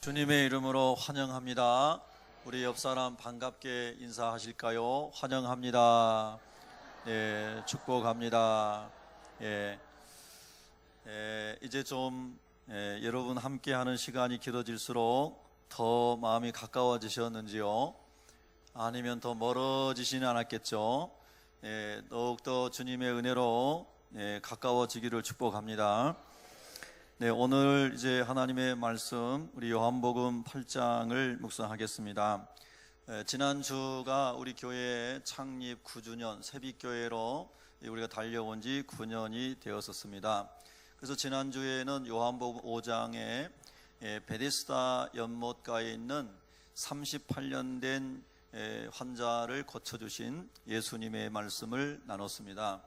주님의 이름으로 환영합니다. 우리 옆 사람 반갑게 인사하실까요? 환영합니다. 예, 축복합니다. 예, 이제 좀 여러분 함께하는 시간이 길어질수록 더 마음이 가까워지셨는지요? 아니면 더 멀어지지는 않았겠죠? 더욱더 주님의 은혜로 가까워지기를 축복합니다. 네, 오늘 이제 하나님의 말씀 우리 요한복음 8장을 묵상하겠습니다. 지난주가 우리 교회 창립 9주년 새빛교회로 우리가 달려온 지 9년이 되었었습니다. 그래서 지난주에는 요한복음 5장에 베데스다 연못가에 있는 38년 된 환자를 고쳐주신 예수님의 말씀을 나눴습니다.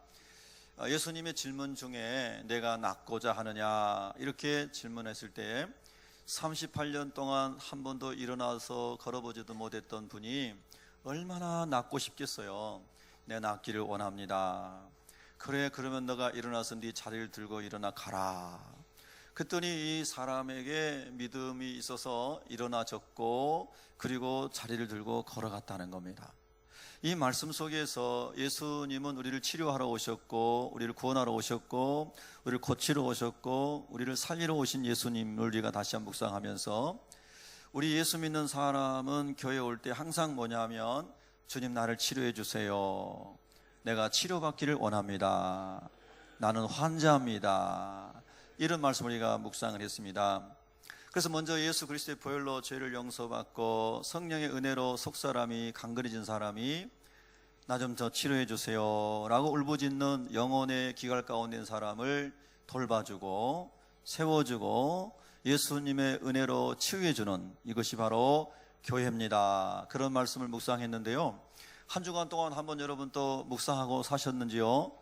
예수님의 질문 중에 내가 낫고자 하느냐 이렇게 질문했을 때 38년 동안 한 번도 일어나서 걸어보지도 못했던 분이 얼마나 낫고 싶겠어요. 내 낫기를 원합니다. 그래, 그러면 너가 일어나서 네 자리를 들고 일어나 가라. 그랬더니 이 사람에게 믿음이 있어서 일어나졌고 그리고 자리를 들고 걸어갔다는 겁니다. 이 말씀 속에서 예수님은 우리를 치료하러 오셨고 우리를 구원하러 오셨고 우리를 고치러 오셨고 우리를 살리러 오신 예수님을 우리가 다시 한번 묵상하면서 우리 예수 믿는 사람은 교회에 올 때 항상 뭐냐면 주님 나를 치료해 주세요. 내가 치료받기를 원합니다. 나는 환자입니다. 이런 말씀을 우리가 묵상을 했습니다. 그래서 먼저 예수 그리스도의 보혈로 죄를 용서받고 성령의 은혜로 속사람이 강건해진 사람이 나 좀 더 치료해 주세요 라고 울부짖는 영혼의 기갈 가운데 있는 사람을 돌봐주고 세워주고 예수님의 은혜로 치유해 주는 이것이 바로 교회입니다. 그런 말씀을 묵상했는데요. 한 주간 동안 한번 여러분 또 묵상하고 사셨는지요?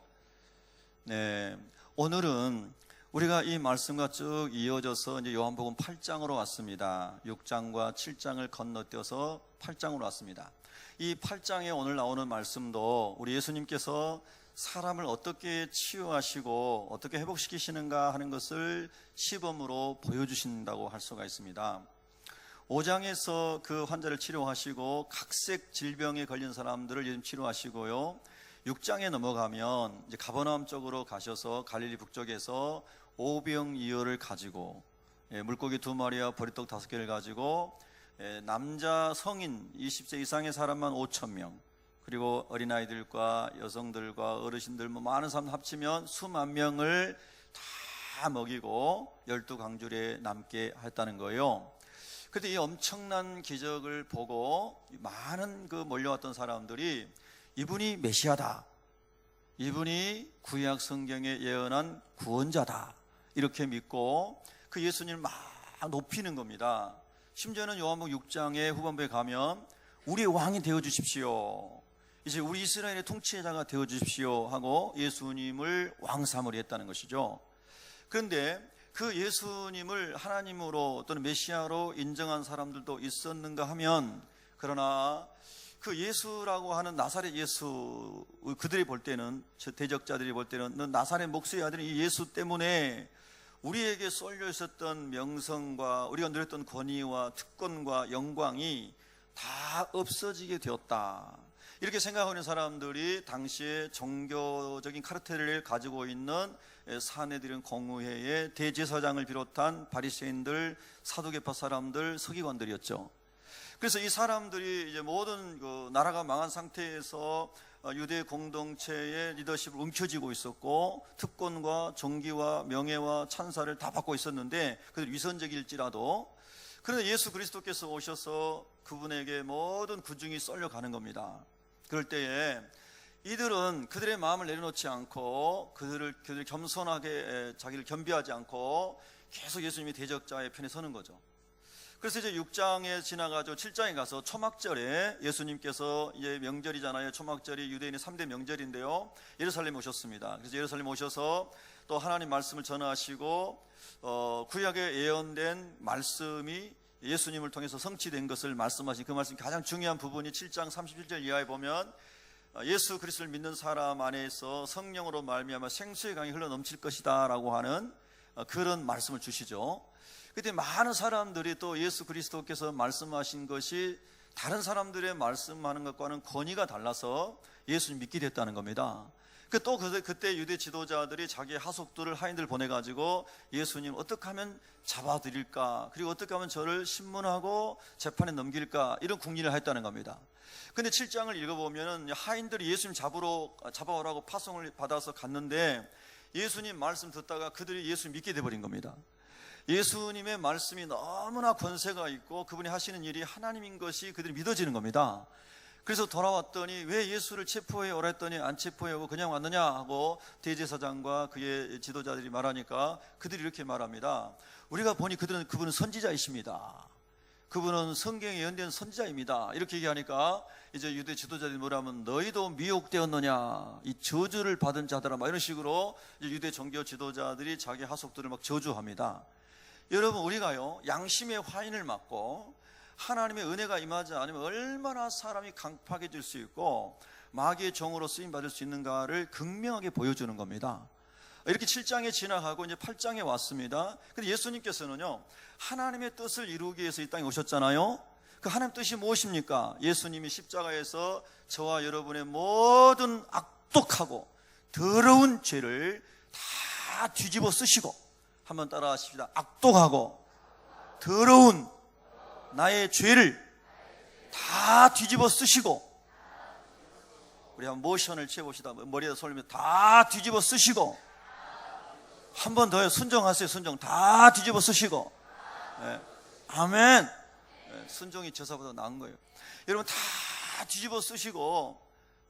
네, 오늘은 우리가 이 말씀과 쭉 이어져서 이제 요한복음 8장으로 왔습니다. 6장과 7장을 건너뛰어서 8장으로 왔습니다. 이 8장에 오늘 나오는 말씀도 우리 예수님께서 사람을 어떻게 치유하시고 어떻게 회복시키시는가 하는 것을 시범으로 보여주신다고 할 수가 있습니다. 5장에서 그 환자를 치료하시고 각색 질병에 걸린 사람들을 예수님 치료하시고요. 6장에 넘어가면 이제 가버나움 쪽으로 가셔서 갈릴리 북쪽에서 오병이어를 가지고 물고기 2마리와 보리떡 5개를 가지고 남자 성인 20세 이상의 사람만 5,000명 그리고 어린아이들과 여성들과 어르신들 많은 사람 합치면 수만 명을 다 먹이고 12강줄에 남게 했다는 거예요. 그런데 이 엄청난 기적을 보고 많은 그 몰려왔던 사람들이 이분이 메시아다, 이분이 구약 성경에 예언한 구원자다 이렇게 믿고 그 예수님을 막 높이는 겁니다. 심지어는 요한복음 6장의 후반부에 가면 우리의 왕이 되어주십시오, 이제 우리 이스라엘의 통치자가 되어주십시오 하고 예수님을 왕 삼으려 했다는 것이죠. 그런데 그 예수님을 하나님으로 또는 메시아로 인정한 사람들도 있었는가 하면, 그러나 그 예수라고 하는 나사렛 예수, 그들이 볼 때는, 대적자들이 볼 때는 너 나사렛 목수의 아들인 이 예수 때문에 우리에게 쏠려 있었던 명성과 우리가 누렸던 권위와 특권과 영광이 다 없어지게 되었다, 이렇게 생각하는 사람들이 당시에 종교적인 카르텔을 가지고 있는 사내들인 공의회의 대제사장을 비롯한 바리새인들, 사두개파 사람들, 서기관들이었죠. 그래서 이 사람들이 이제 모든 그 나라가 망한 상태에서 유대 공동체의 리더십을 움켜쥐고 있었고 특권과 존귀와 명예와 찬사를 다 받고 있었는데 그들 위선적일지라도, 그런데 예수 그리스도께서 오셔서 그분에게 모든 구중이 쏠려가는 겁니다. 그럴 때에 이들은 그들의 마음을 내려놓지 않고 그들을 겸손하게 자기를 겸비하지 않고 계속 예수님이 대적자의 편에 서는 거죠. 그래서 이제 6장에 지나가죠. 7장에 가서 초막절에 예수님께서 이제 명절이잖아요. 초막절이 유대인의 3대 명절인데요. 예루살렘에 오셨습니다. 그래서 예루살렘에 오셔서 또 하나님 말씀을 전하시고 구약에 예언된 말씀이 예수님을 통해서 성취된 것을 말씀하신 그 말씀이 가장 중요한 부분이 7장 37절 이하에 보면 예수 그리스도를 믿는 사람 안에서 성령으로 말미암아 생수의 강이 흘러넘칠 것이다 라고 하는 그런 말씀을 주시죠. 그때 많은 사람들이 또 예수 그리스도께서 말씀하신 것이 다른 사람들의 말씀하는 것과는 권위가 달라서 예수님 믿게 됐다는 겁니다. 또 그때 유대 지도자들이 자기 하속들을 하인들 보내가지고 예수님 어떻게 하면 잡아드릴까, 그리고 어떻게 하면 저를 신문하고 재판에 넘길까, 이런 궁리를 했다는 겁니다. 근데 7장을 읽어보면 하인들이 예수님 잡아오라고 파송을 받아서 갔는데 예수님 말씀 듣다가 그들이 예수님 믿게 돼버린 겁니다. 예수님의 말씀이 너무나 권세가 있고 그분이 하시는 일이 하나님인 것이 그들이 믿어지는 겁니다. 그래서 돌아왔더니 왜 예수를 체포해 오라 했더니 안 체포해 오고 그냥 왔느냐 하고 대제사장과 그의 지도자들이 말하니까 그들이 이렇게 말합니다. 우리가 보니 그분은 선지자이십니다. 그분은 성경에 예언된 선지자입니다. 이렇게 얘기하니까 이제 유대 지도자들이 뭐라면 너희도 미혹되었느냐, 이 저주를 받은 자들아, 막 이런 식으로 이제 유대 종교 지도자들이 자기 하속들을 막 저주합니다. 여러분, 우리가요 양심의 화인을 맞고 하나님의 은혜가 임하지 않으면 얼마나 사람이 강팍해질 수 있고 마귀의 종으로 쓰임받을 수 있는가를 극명하게 보여주는 겁니다. 이렇게 7장에 지나가고 이제 8장에 왔습니다. 근데 예수님께서는요 하나님의 뜻을 이루기 위해서 이 땅에 오셨잖아요. 그 하나님 뜻이 무엇입니까? 예수님이 십자가에서 저와 여러분의 모든 악독하고 더러운 죄를 다 뒤집어 쓰시고, 한번 따라 하십시다. 악독하고 더러운 나의 죄를 다 뒤집어 쓰시고, 우리 한번 모션을 채워봅시다. 머리에다 손을 다 뒤집어 쓰시고, 한 번 더요. 순종하세요. 순종 다 뒤집어 쓰시고. 네. 아멘. 네. 순종이 제사보다 나은 거예요. 여러분, 다 뒤집어 쓰시고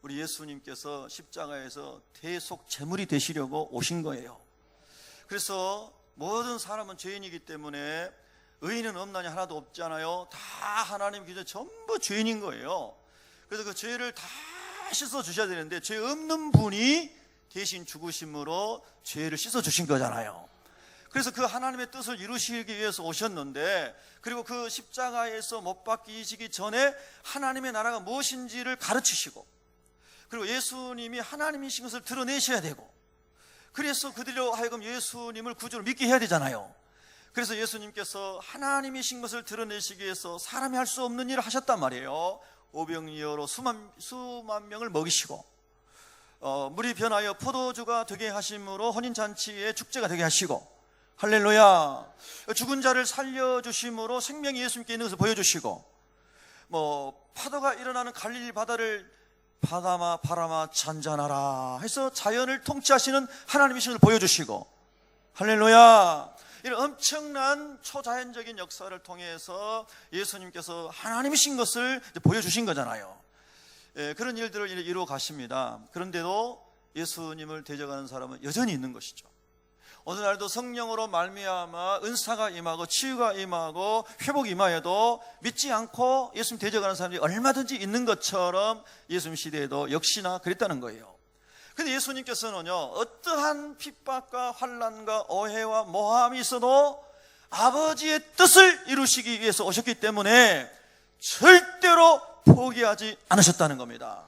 우리 예수님께서 십자가에서 대속 제물이 되시려고 오신 거예요. 그래서 모든 사람은 죄인이기 때문에 의인은 없나니 하나도 없잖아요. 다 하나님 기준에 전부 죄인인 거예요. 그래서 그 죄를 다 씻어 주셔야 되는데 죄 없는 분이 대신 죽으심으로 죄를 씻어 주신 거잖아요. 그래서 그 하나님의 뜻을 이루시기 위해서 오셨는데, 그리고 그 십자가에서 못 박히시기 전에 하나님의 나라가 무엇인지를 가르치시고, 그리고 예수님이 하나님이신 것을 드러내셔야 되고, 그래서 그들로 하여금 예수님을 구주로 믿게 해야 되잖아요. 그래서 예수님께서 하나님이신 것을 드러내시기 위해서 사람이 할 수 없는 일을 하셨단 말이에요. 오병이어로 수만 명을 먹이시고, 물이 변하여 포도주가 되게 하심으로 혼인잔치의 축제가 되게 하시고, 할렐루야. 죽은 자를 살려주심으로 생명이 예수님께 있는 것을 보여주시고, 파도가 일어나는 갈릴리 바다를 바람아 잔잔하라 해서 자연을 통치하시는 하나님이신 것을 보여주시고, 할렐루야. 이런 엄청난 초자연적인 역사를 통해서 예수님께서 하나님이신 것을 보여주신 거잖아요. 그런 일들을 이루어 가십니다. 그런데도 예수님을 대적하는 사람은 여전히 있는 것이죠. 오늘날도 성령으로 말미암아 은사가 임하고 치유가 임하고 회복이 임하여도 믿지 않고 예수님 대적하는 사람들이 얼마든지 있는 것처럼 예수님 시대에도 역시나 그랬다는 거예요. 그런데 예수님께서는요 어떠한 핍박과 환난과 오해와 모함이 있어도 아버지의 뜻을 이루시기 위해서 오셨기 때문에 절대로 포기하지 않으셨다는 겁니다.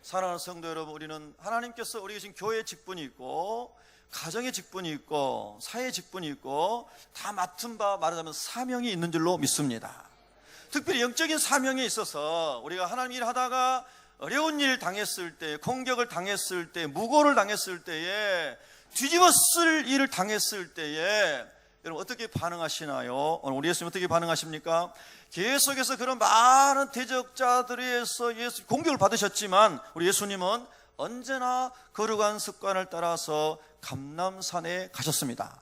사랑하는 성도 여러분, 우리는 하나님께서 우리가 지금 교회 직분이 있고 가정의 직분이 있고 사회 직분이 있고 다 맡은 바 말하자면 사명이 있는 줄로 믿습니다. 특별히 영적인 사명에 있어서 우리가 하나님 일 하다가 어려운 일 당했을 때, 공격을 당했을 때, 무고를 당했을 때에, 뒤집어 쓸 일을 당했을 때에 여러분 어떻게 반응하시나요? 오늘 우리 예수님 어떻게 반응하십니까? 계속해서 그런 많은 대적자들에 의해서 공격을 받으셨지만 우리 예수님은 언제나 거룩한 습관을 따라서 감람산에 가셨습니다.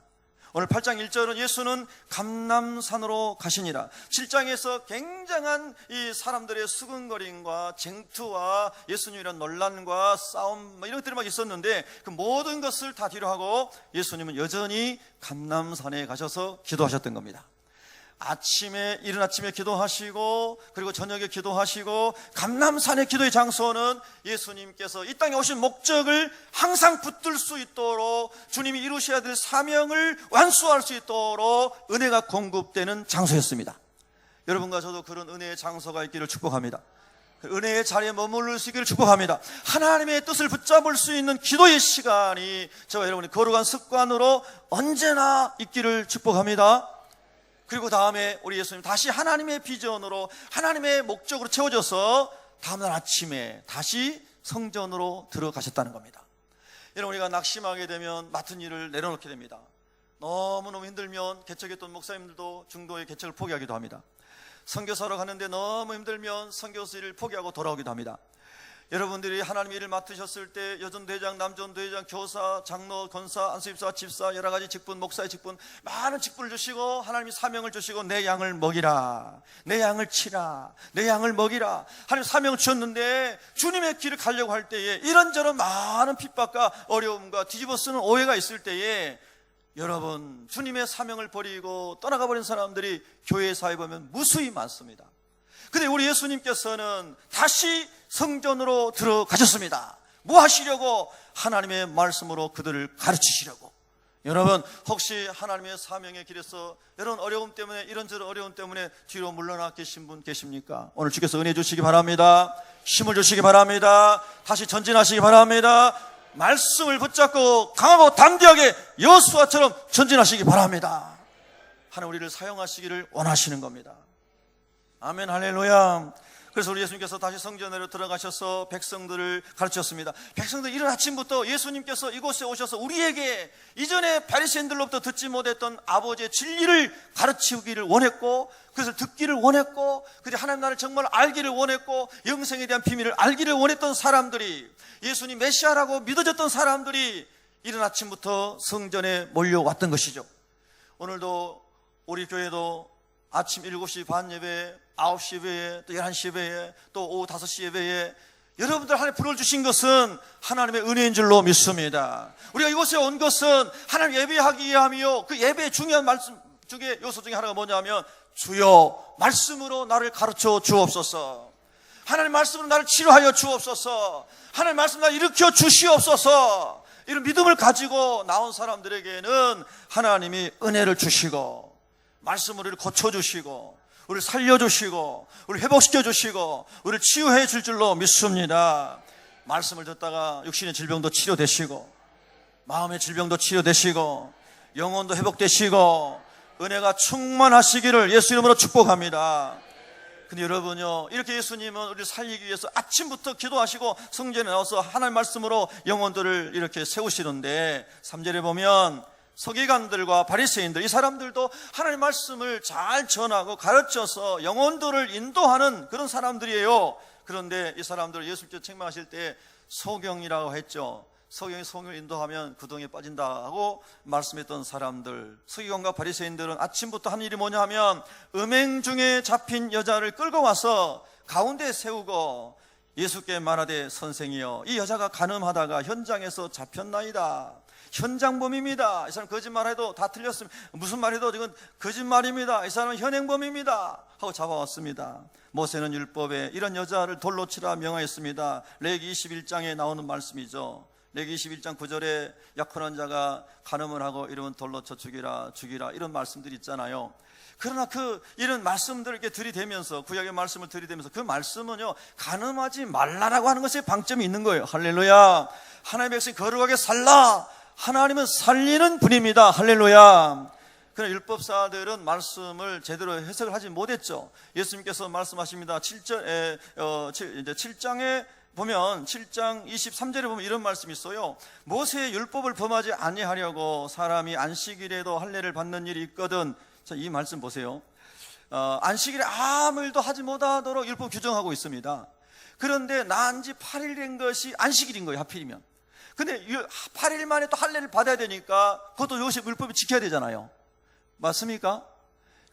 오늘 8장 1절은 예수는 감람산으로 가시니라. 7장에서 굉장한 이 사람들의 수근거림과 쟁투와 예수님이란 논란과 싸움 이런 것들이 막 있었는데 그 모든 것을 다 뒤로 하고 예수님은 여전히 감람산에 가셔서 기도하셨던 겁니다. 이른 아침에 기도하시고 그리고 저녁에 기도하시고, 감람산의 기도의 장소는 예수님께서 이 땅에 오신 목적을 항상 붙들 수 있도록, 주님이 이루셔야 될 사명을 완수할 수 있도록 은혜가 공급되는 장소였습니다. 여러분과 저도 그런 은혜의 장소가 있기를 축복합니다. 은혜의 자리에 머무를 수 있기를 축복합니다. 하나님의 뜻을 붙잡을 수 있는 기도의 시간이 저와 여러분의 거룩한 습관으로 언제나 있기를 축복합니다. 그리고 다음에 우리 예수님 다시 하나님의 비전으로, 하나님의 목적으로 채워져서 다음날 아침에 다시 성전으로 들어가셨다는 겁니다. 여러분, 우리가 낙심하게 되면 맡은 일을 내려놓게 됩니다. 너무너무 힘들면 개척했던 목사님들도 중도의 개척을 포기하기도 합니다. 선교사로 가는데 너무 힘들면 선교사 일을 포기하고 돌아오기도 합니다. 여러분들이 하나님의 일을 맡으셨을 때 여전대장, 남전대장, 교사, 장로, 권사, 안수집사, 집사, 여러 가지 직분, 목사의 직분, 많은 직분을 주시고 하나님이 사명을 주시고 내 양을 먹이라, 내 양을 치라, 내 양을 먹이라, 하나님 사명을 주셨는데 주님의 길을 가려고 할 때에 이런저런 많은 핍박과 어려움과 뒤집어쓰는 오해가 있을 때에 여러분, 주님의 사명을 버리고 떠나가 버린 사람들이 교회 사회에 보면 무수히 많습니다. 근데 우리 예수님께서는 다시 성전으로 들어가셨습니다. 뭐 하시려고? 하나님의 말씀으로 그들을 가르치시려고. 여러분, 혹시 하나님의 사명의 길에서 이런 어려움 때문에, 이런저런 어려움 때문에 뒤로 물러나 계신 분 계십니까? 오늘 주께서 은혜 주시기 바랍니다. 힘을 주시기 바랍니다. 다시 전진하시기 바랍니다. 말씀을 붙잡고 강하고 담대하게 여호수아처럼 전진하시기 바랍니다. 하나님 우리를 사용하시기를 원하시는 겁니다. 아멘, 할렐루야. 그래서 우리 예수님께서 다시 성전으로 들어가셔서 백성들을 가르쳤습니다. 백성들 이른 아침부터 예수님께서 이곳에 오셔서 우리에게 이전에 바리새인들로부터 듣지 못했던 아버지의 진리를 가르치기를 원했고, 그것을 듣기를 원했고, 그리고 하나님 나라를 정말 알기를 원했고, 영생에 대한 비밀을 알기를 원했던 사람들이, 예수님 메시아라고 믿어졌던 사람들이 이른 아침부터 성전에 몰려왔던 것이죠. 오늘도 우리 교회도 아침 7시 반 예배에, 9시 예배에, 또 11시 예배에, 또 오후 5시 예배에 여러분들 하나님 불러주신 것은 하나님의 은혜인 줄로 믿습니다. 우리가 이곳에 온 것은 하나님 예배하기 위함이요, 그 예배의 중요한 말씀 중에 요소 중에 하나가 뭐냐면, 주여 말씀으로 나를 가르쳐 주옵소서, 하나님 말씀으로 나를 치료하여 주옵소서, 하나님 말씀으로 나를 일으켜 주시옵소서. 이런 믿음을 가지고 나온 사람들에게는 하나님이 은혜를 주시고 말씀으로 우리를 고쳐주시고 우리를 살려주시고 우리를 회복시켜주시고 우리를 치유해 줄 줄로 믿습니다. 말씀을 듣다가 육신의 질병도 치료되시고 마음의 질병도 치료되시고 영혼도 회복되시고 은혜가 충만하시기를 예수 이름으로 축복합니다. 근데 여러분요, 이렇게 예수님은 우리를 살리기 위해서 아침부터 기도하시고 성전에 나와서 하나님 말씀으로 영혼들을 이렇게 세우시는데, 3절에 보면 서기관들과 바리새인들, 이 사람들도 하나님 말씀을 잘 전하고 가르쳐서 영혼들을 인도하는 그런 사람들이에요. 그런데 이 사람들을 예수님께서 책망하실 때 소경이라고 했죠. 서경이 성을 인도하면 구덩이에 빠진다 하고 말씀했던 사람들, 서기관과 바리새인들은 아침부터 한 일이 뭐냐 하면 음행 중에 잡힌 여자를 끌고 와서 가운데 세우고 예수께 말하되, 선생이여, 이 여자가 간음하다가 현장에서 잡혔나이다. 현장범입니다. 이 사람 거짓말해도 다 틀렸습니다. 무슨 말해도 이건 거짓말입니다. 이 사람은 현행범입니다 하고 잡아왔습니다. 모세는 율법에 이런 여자를 돌로 치라 명하였습니다. 레위기 21장에 나오는 말씀이죠. 레위기 21장 9절에 약혼한 자가 간음을 하고 이러면 돌로 쳐 죽이라 이런 말씀들이 있잖아요. 그러나 이런 말씀들을 이렇게 들이대면서, 구약의 말씀을 들이대면서 그 말씀은요, 간음하지 말라라고 하는 것에 방점이 있는 거예요. 할렐루야. 하나님의 백성이 거룩하게 살라. 하나님은 살리는 분입니다. 할렐루야. 그러나 율법사들은 말씀을 제대로 해석을 하지 못했죠. 예수님께서 말씀하십니다. 7장에 보면 7장 23절에 보면 이런 말씀이 있어요. 모세의 율법을 범하지 아니하려고 사람이 안식일에도 할례를 받는 일이 있거든. 자, 이 말씀 보세요. 안식일에 아무 일도 하지 못하도록 율법 규정하고 있습니다. 그런데 난 지 8일 된 것이 안식일인 거예요, 하필이면. 근데 8일 만에 또 할례를 받아야 되니까 그것도 요셉 율법을 지켜야 되잖아요. 맞습니까?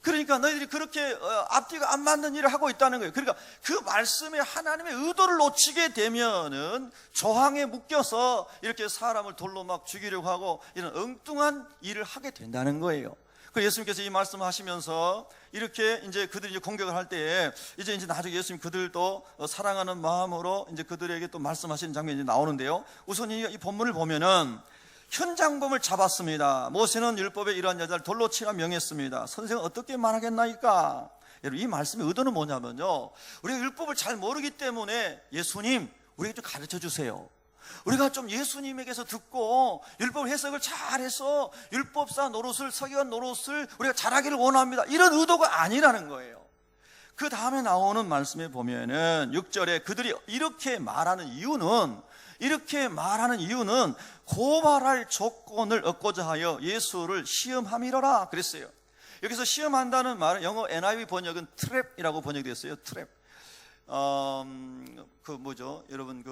그러니까 너희들이 그렇게 앞뒤가 안 맞는 일을 하고 있다는 거예요. 그러니까 그 말씀에 하나님의 의도를 놓치게 되면은 조항에 묶여서 이렇게 사람을 돌로 막 죽이려고 하고 이런 엉뚱한 일을 하게 된다는 거예요. 그 예수님께서 이 말씀을 하시면서 이렇게 이제 그들이 이제 공격을 할 때에 이제 나중에 예수님 그들도 사랑하는 마음으로 이제 그들에게 또 말씀하시는 장면이 나오는데요. 우선 이 본문을 보면은 현장범을 잡았습니다. 모세는 율법에 이러한 여자를 돌로 치라 명했습니다. 선생은 어떻게 말하겠나이까? 여러분, 이 말씀의 의도는 뭐냐면요, 우리가 율법을 잘 모르기 때문에 예수님 우리에게 좀 가르쳐 주세요. 우리가 좀 예수님에게서 듣고 율법 해석을 잘해서 율법사 노릇을, 서기관 노릇을 우리가 잘하기를 원합니다, 이런 의도가 아니라는 거예요. 그 다음에 나오는 말씀에 보면은 6절에 그들이 이렇게 말하는 이유는 고발할 조건을 얻고자 하여 예수를 시험함이로라 그랬어요. 여기서 시험한다는 말은 영어 NIV 번역은 트랩이라고 번역되었어요. 트랩. 여러분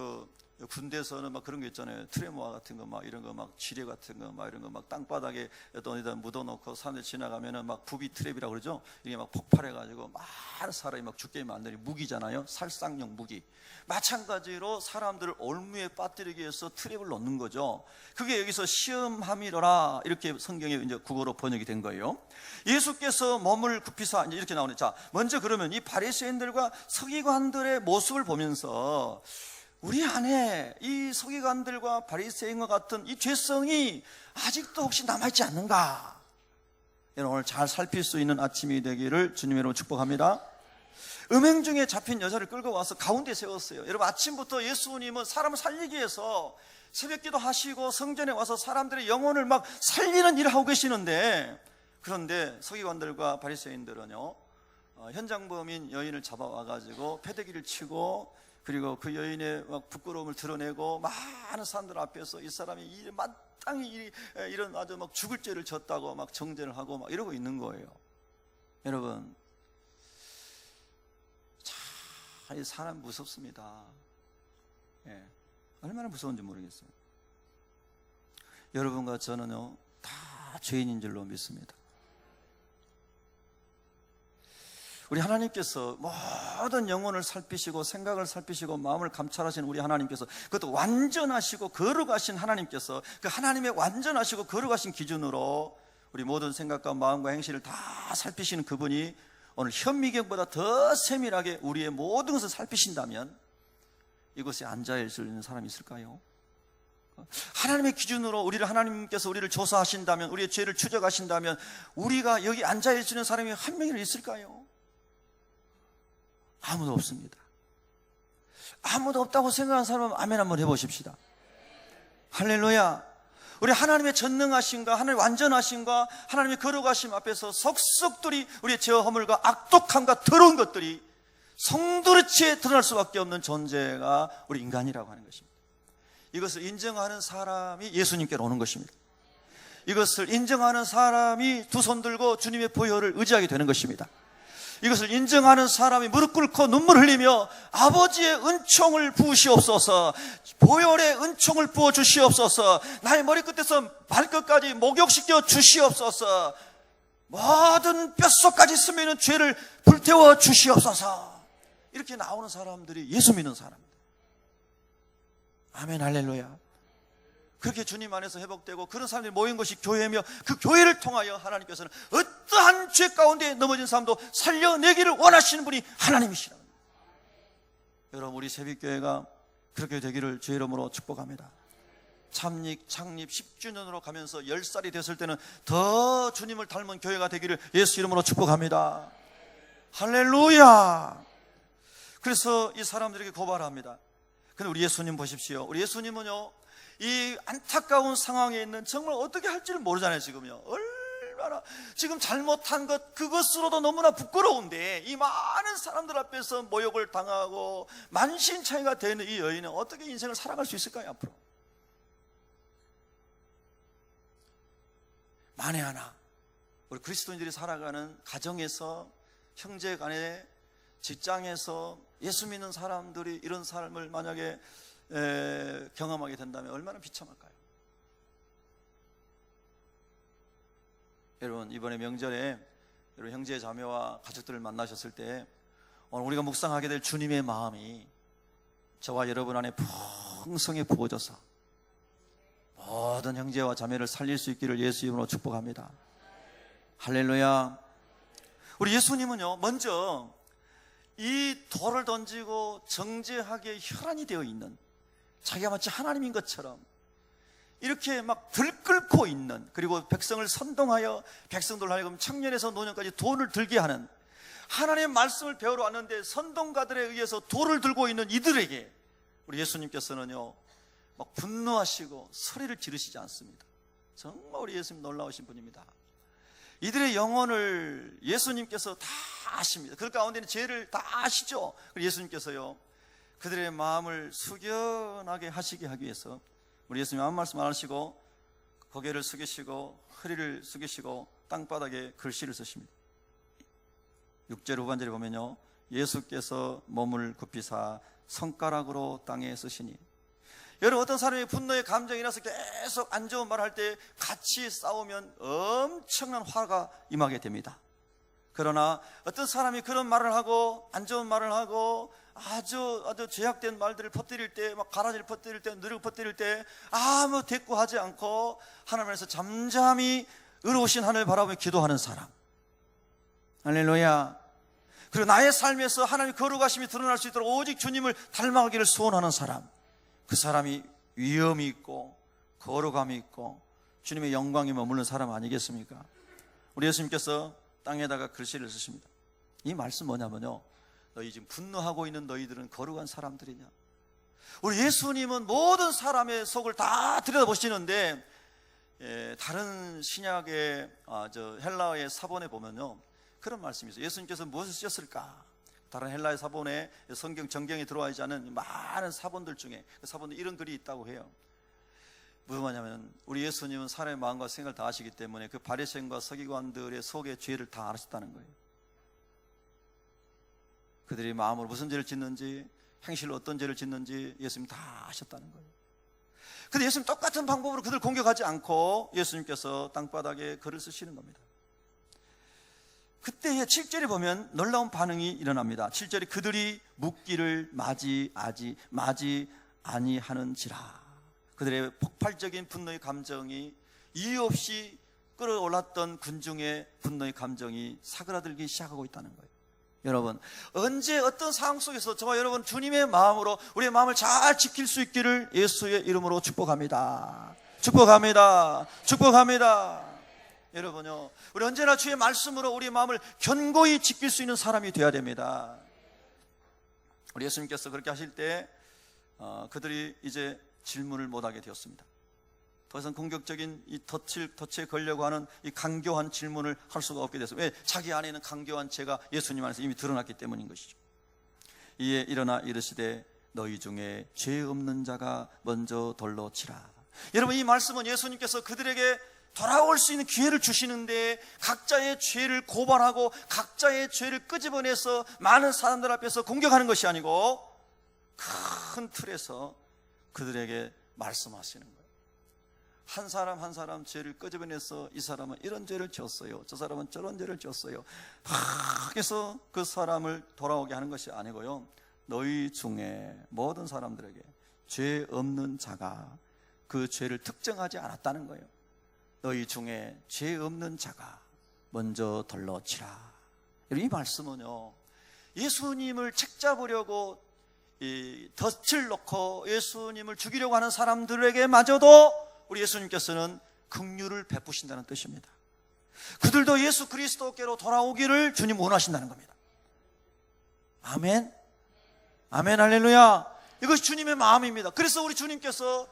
군대에서는 막 그런 거 있잖아요. 트레모아 같은 거, 막 이런 거, 막 지뢰 같은 거, 막 이런 거, 막 땅바닥에 어디다 묻어놓고 사람들 지나가면은 막 부비 트랩이라고 그러죠. 이게 막 폭발해가지고 많은 사람이 막 죽게 만드는 무기잖아요. 살상용 무기. 마찬가지로 사람들을 올무에 빠뜨리기 위해서 트랩을 놓는 거죠. 그게 여기서 시험함이로라, 이렇게 성경에 이제 국어로 번역이 된 거예요. 예수께서 몸을 굽히사, 이제 이렇게 나오네. 자, 먼저 그러면 이 바리새인들과 서기관들의 모습을 보면서 우리 안에 이 서기관들과 바리새인과 같은 이 죄성이 아직도 혹시 남아있지 않는가? 여러분, 오늘 잘 살필 수 있는 아침이 되기를 주님의 이름으로 축복합니다. 음행 중에 잡힌 여자를 끌고 와서 가운데 세웠어요. 여러분, 아침부터 예수님은 사람을 살리기 위해서 새벽기도 하시고 성전에 와서 사람들의 영혼을 막 살리는 일을 하고 계시는데, 그런데 서기관들과 바리새인들은요, 현장범인 여인을 잡아와가지고 패대기를 치고, 그리고 그 여인의 막 부끄러움을 드러내고 많은 사람들 앞에서 이 사람이 마땅히 이런 아주 막 죽을 죄를 졌다고 막 정죄를 하고 막 이러고 있는 거예요. 여러분, 참, 이 사람 무섭습니다. 예, 얼마나 무서운지 모르겠어요. 여러분과 저는요, 다 죄인인 줄로 믿습니다. 우리 하나님께서 모든 영혼을 살피시고 생각을 살피시고 마음을 감찰하시는 우리 하나님께서, 그것도 완전하시고 거룩하신 하나님께서, 그 하나님의 완전하시고 거룩하신 기준으로 우리 모든 생각과 마음과 행실을 다 살피시는 그분이 오늘 현미경보다 더 세밀하게 우리의 모든 것을 살피신다면 이곳에 앉아 있을 있는 사람이 있을까요? 하나님의 기준으로 하나님께서 우리를 조사하신다면, 우리의 죄를 추적하신다면 우리가 여기 앉아 있는 사람이 한 명이라도 있을까요? 아무도 없습니다. 아무도 없다고 생각하는 사람은 아멘 한번 해보십시다. 할렐루야. 우리 하나님의 전능하심과 하나님의 완전하심과 하나님의 거룩하심 앞에서 속속들이 우리의 죄와 허물과 악독함과 더러운 것들이 성도르치에 드러날 수밖에 없는 존재가 우리 인간이라고 하는 것입니다. 이것을 인정하는 사람이 예수님께로 오는 것입니다. 이것을 인정하는 사람이 두 손 들고 주님의 보혈을 의지하게 되는 것입니다. 이것을 인정하는 사람이 무릎 꿇고 눈물 흘리며 아버지의 은총을 부으시옵소서, 보혈의 은총을 부어 주시옵소서, 나의 머리끝에서 발끝까지 목욕시켜 주시옵소서, 모든 뼛속까지 스미는 죄를 불태워 주시옵소서, 이렇게 나오는 사람들이 예수 믿는 사람입니다. 아멘, 할렐루야. 그렇게 주님 안에서 회복되고 그런 사람들이 모인 것이 교회며, 그 교회를 통하여 하나님께서는 어떠한 죄 가운데 넘어진 사람도 살려내기를 원하시는 분이 하나님이시라는 겁니다. 여러분, 우리 새벽교회가 그렇게 되기를 주의 이름으로 축복합니다. 창립 10주년으로 가면서 10살이 됐을 때는 더 주님을 닮은 교회가 되기를 예수 이름으로 축복합니다. 할렐루야. 그래서 이 사람들에게 고발합니다. 근데 우리 예수님 보십시오. 우리 예수님은요, 이 안타까운 상황에 있는, 정말 어떻게 할지를 모르잖아요. 지금요, 얼마나 지금 잘못한 것 그것으로도 너무나 부끄러운데 이 많은 사람들 앞에서 모욕을 당하고 만신창이가 되는 이 여인은 어떻게 인생을 살아갈 수 있을까요? 앞으로 만에 하나 우리 그리스도인들이 살아가는 가정에서, 형제 간에, 직장에서 예수 믿는 사람들이 이런 삶을 만약에 경험하게 된다면 얼마나 비참할까요? 여러분, 이번에 명절에 여러분 형제 자매와 가족들을 만나셨을 때 오늘 우리가 묵상하게 될 주님의 마음이 저와 여러분 안에 풍성히 부어져서 모든 형제와 자매를 살릴 수 있기를 예수 이름으로 축복합니다. 할렐루야. 우리 예수님은요, 먼저 이 돌을 던지고 정죄하게 혈안이 되어 있는, 자기가 마치 하나님인 것처럼 이렇게 막 들끓고 있는, 그리고 백성을 선동하여 백성들 하여금 청년에서 노년까지 돈을 들게 하는, 하나님의 말씀을 배우러 왔는데 선동가들에 의해서 돌을 들고 있는 이들에게 우리 예수님께서는요, 막 분노하시고 소리를 지르시지 않습니다. 정말 우리 예수님 놀라우신 분입니다. 이들의 영혼을 예수님께서 다 아십니다. 그 가운데는 죄를 다 아시죠. 예수님께서요, 그들의 마음을 숙연하게 하시게 하기 위해서 우리 예수님 아무 말씀 안 하시고 고개를 숙이시고 허리를 숙이시고 땅바닥에 글씨를 쓰십니다. 6절 후반절에 보면요, 예수께서 몸을 굽히사 손가락으로 땅에 쓰시니. 여러분, 어떤 사람이 분노의 감정이 나서 계속 안 좋은 말을 할 때 같이 싸우면 엄청난 화가 임하게 됩니다. 그러나 어떤 사람이 그런 말을 하고 안 좋은 말을 하고 아주 죄악된 말들을 퍼뜨릴 때, 막 가라지를 퍼뜨릴 때, 누룩을 퍼뜨릴 때 아무 대꾸하지 않고 하나님께서 잠잠히 의로우신 하늘을 바라보며 기도하는 사람. 할렐루야. 그리고 나의 삶에서 하나님의 거룩하심이 드러날 수 있도록 오직 주님을 닮아가기를 소원하는 사람. 그 사람이 위엄이 있고 거룩함이 있고 주님의 영광이 머무는 사람 아니겠습니까? 우리 예수님께서 땅에다가 글씨를 쓰십니다. 이 말씀 뭐냐면요, 너희 지금 분노하고 있는 너희들은 거룩한 사람들이냐. 우리 예수님은 모든 사람의 속을 다 들여다보시는데, 다른 신약의 헬라어의 사본에 보면요, 그런 말씀이 있어요. 예수님께서 무엇을 쓰셨을까? 다른 헬라의 사본에 성경 정경에 들어와 있지 않은 많은 사본들 중에 그 사본에 이런 글이 있다고 해요. 무슨 말이냐면, 우리 예수님은 사람의 마음과 생각을 다 아시기 때문에 그 바리새인과 서기관들의 속의 죄를 다 아셨다는 거예요. 그들이 마음으로 무슨 죄를 짓는지, 행실로 어떤 죄를 짓는지 예수님 다 아셨다는 거예요. 근데 예수님 똑같은 방법으로 그들 공격하지 않고 예수님께서 땅바닥에 글을 쓰시는 겁니다. 그때의 7절에 보면 놀라운 반응이 일어납니다. 7절에 그들이 묻기를 맞이 아니하는지라. 그들의 폭발적인 분노의 감정이, 이유 없이 끌어올랐던 군중의 분노의 감정이 사그라들기 시작하고 있다는 거예요. 여러분, 언제 어떤 상황 속에서 저와 여러분 주님의 마음으로 우리의 마음을 잘 지킬 수 있기를 예수의 이름으로 축복합니다. 축복합니다. 축복합니다. 여러분요, 우리 언제나 주의 말씀으로 우리의 마음을 견고히 지킬 수 있는 사람이 되어야 됩니다. 우리 예수님께서 그렇게 하실 때 그들이 이제 질문을 못하게 되었습니다. 더 이상 공격적인 이 덫에 걸려고 하는 이 강교한 질문을 할 수가 없게 됐어요. 왜? 자기 안에 있는 강교한 죄가 예수님 안에서 이미 드러났기 때문인 것이죠. 이에 일어나 이르시되 너희 중에 죄 없는 자가 먼저 돌로 치라. 여러분, 이 말씀은 예수님께서 그들에게 돌아올 수 있는 기회를 주시는데 각자의 죄를 고발하고 각자의 죄를 끄집어내서 많은 사람들 앞에서 공격하는 것이 아니고 큰 틀에서 그들에게 말씀하시는 거예요. 한 사람 한 사람 죄를 끄집어내서 이 사람은 이런 죄를 지었어요, 저 사람은 저런 죄를 지었어요, 해서 그 사람을 돌아오게 하는 것이 아니고요, 너희 중에 모든 사람들에게 죄 없는 자가 그 죄를 특정하지 않았다는 거예요. 너희 중에 죄 없는 자가 먼저 돌로 치라. 이 말씀은요, 예수님을 책잡으려고 이 덫을 놓고 예수님을 죽이려고 하는 사람들에게 마저도 우리 예수님께서는 긍휼을 베푸신다는 뜻입니다. 그들도 예수 그리스도께로 돌아오기를 주님 원하신다는 겁니다. 아멘. 아멘. 할렐루야. 이것이 주님의 마음입니다. 그래서 우리 주님께서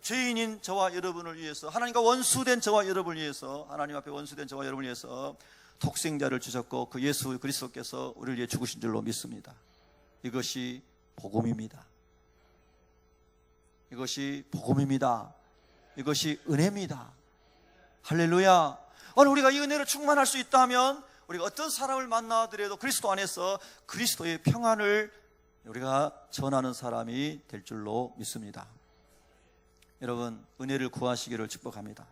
죄인인 저와 여러분을 위해서, 하나님과 원수된 저와 여러분을 위해서, 하나님 앞에 원수된 저와 여러분을 위해서 독생자를 주셨고 그 예수 그리스도께서 우리를 위해 죽으신 줄로 믿습니다. 이것이 복음입니다. 이것이 복음입니다. 이것이 은혜입니다. 할렐루야. 오늘 우리가 이 은혜로 충만할 수 있다면 우리가 어떤 사람을 만나더라도 그리스도 안에서 그리스도의 평안을 우리가 전하는 사람이 될 줄로 믿습니다. 여러분, 은혜를 구하시기를 축복합니다.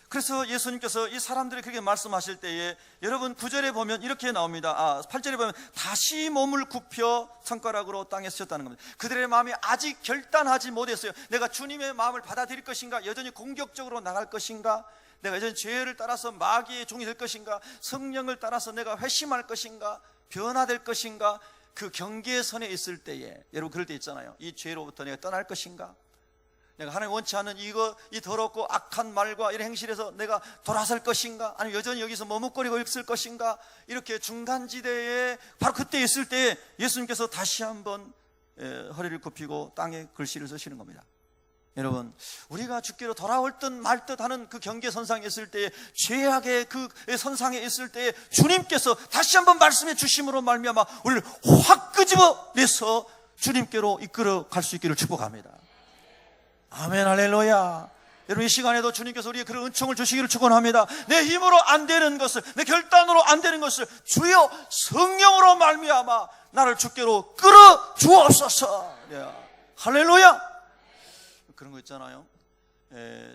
그래서 예수님께서 이 사람들이 그렇게 말씀하실 때에 여러분 9절에 보면 이렇게 나옵니다. 8절에 보면 다시 몸을 굽혀 손가락으로 땅에 쓰셨다는 겁니다. 그들의 마음이 아직 결단하지 못했어요. 내가 주님의 마음을 받아들일 것인가, 여전히 공격적으로 나갈 것인가, 내가 여전히 죄를 따라서 마귀의 종이 될 것인가, 성령을 따라서 내가 회심할 것인가, 변화될 것인가, 그 경계선에 있을 때에 여러분 그럴 때 있잖아요. 이 죄로부터 내가 떠날 것인가, 내가 하나님 원치 않는 이 더럽고 악한 말과 이런 행실에서 내가 돌아설 것인가, 아니면 여전히 여기서 머뭇거리고 있을 것인가, 이렇게 중간지대에 바로 그때 있을 때 예수님께서 다시 한번 허리를 굽히고 땅에 글씨를 쓰시는 겁니다. 여러분, 우리가 죽기로 돌아올 듯 말 듯 하는 그 경계선상에 있을 때에, 죄악의 그 선상에 있을 때에 주님께서 다시 한번 말씀해 주심으로 말미암아 우리를 확 끄집어내서 주님께로 이끌어 갈 수 있기를 축복합니다. 아멘, 할렐루야. 여러분, 이 시간에도 주님께서 우리에게 그런 은총을 주시기를 축원합니다. 내 힘으로 안 되는 것을, 내 결단으로 안 되는 것을 주여 성령으로 말미암아 나를 주께로 끌어 주옵소서. 할렐루야. 그런 거 있잖아요.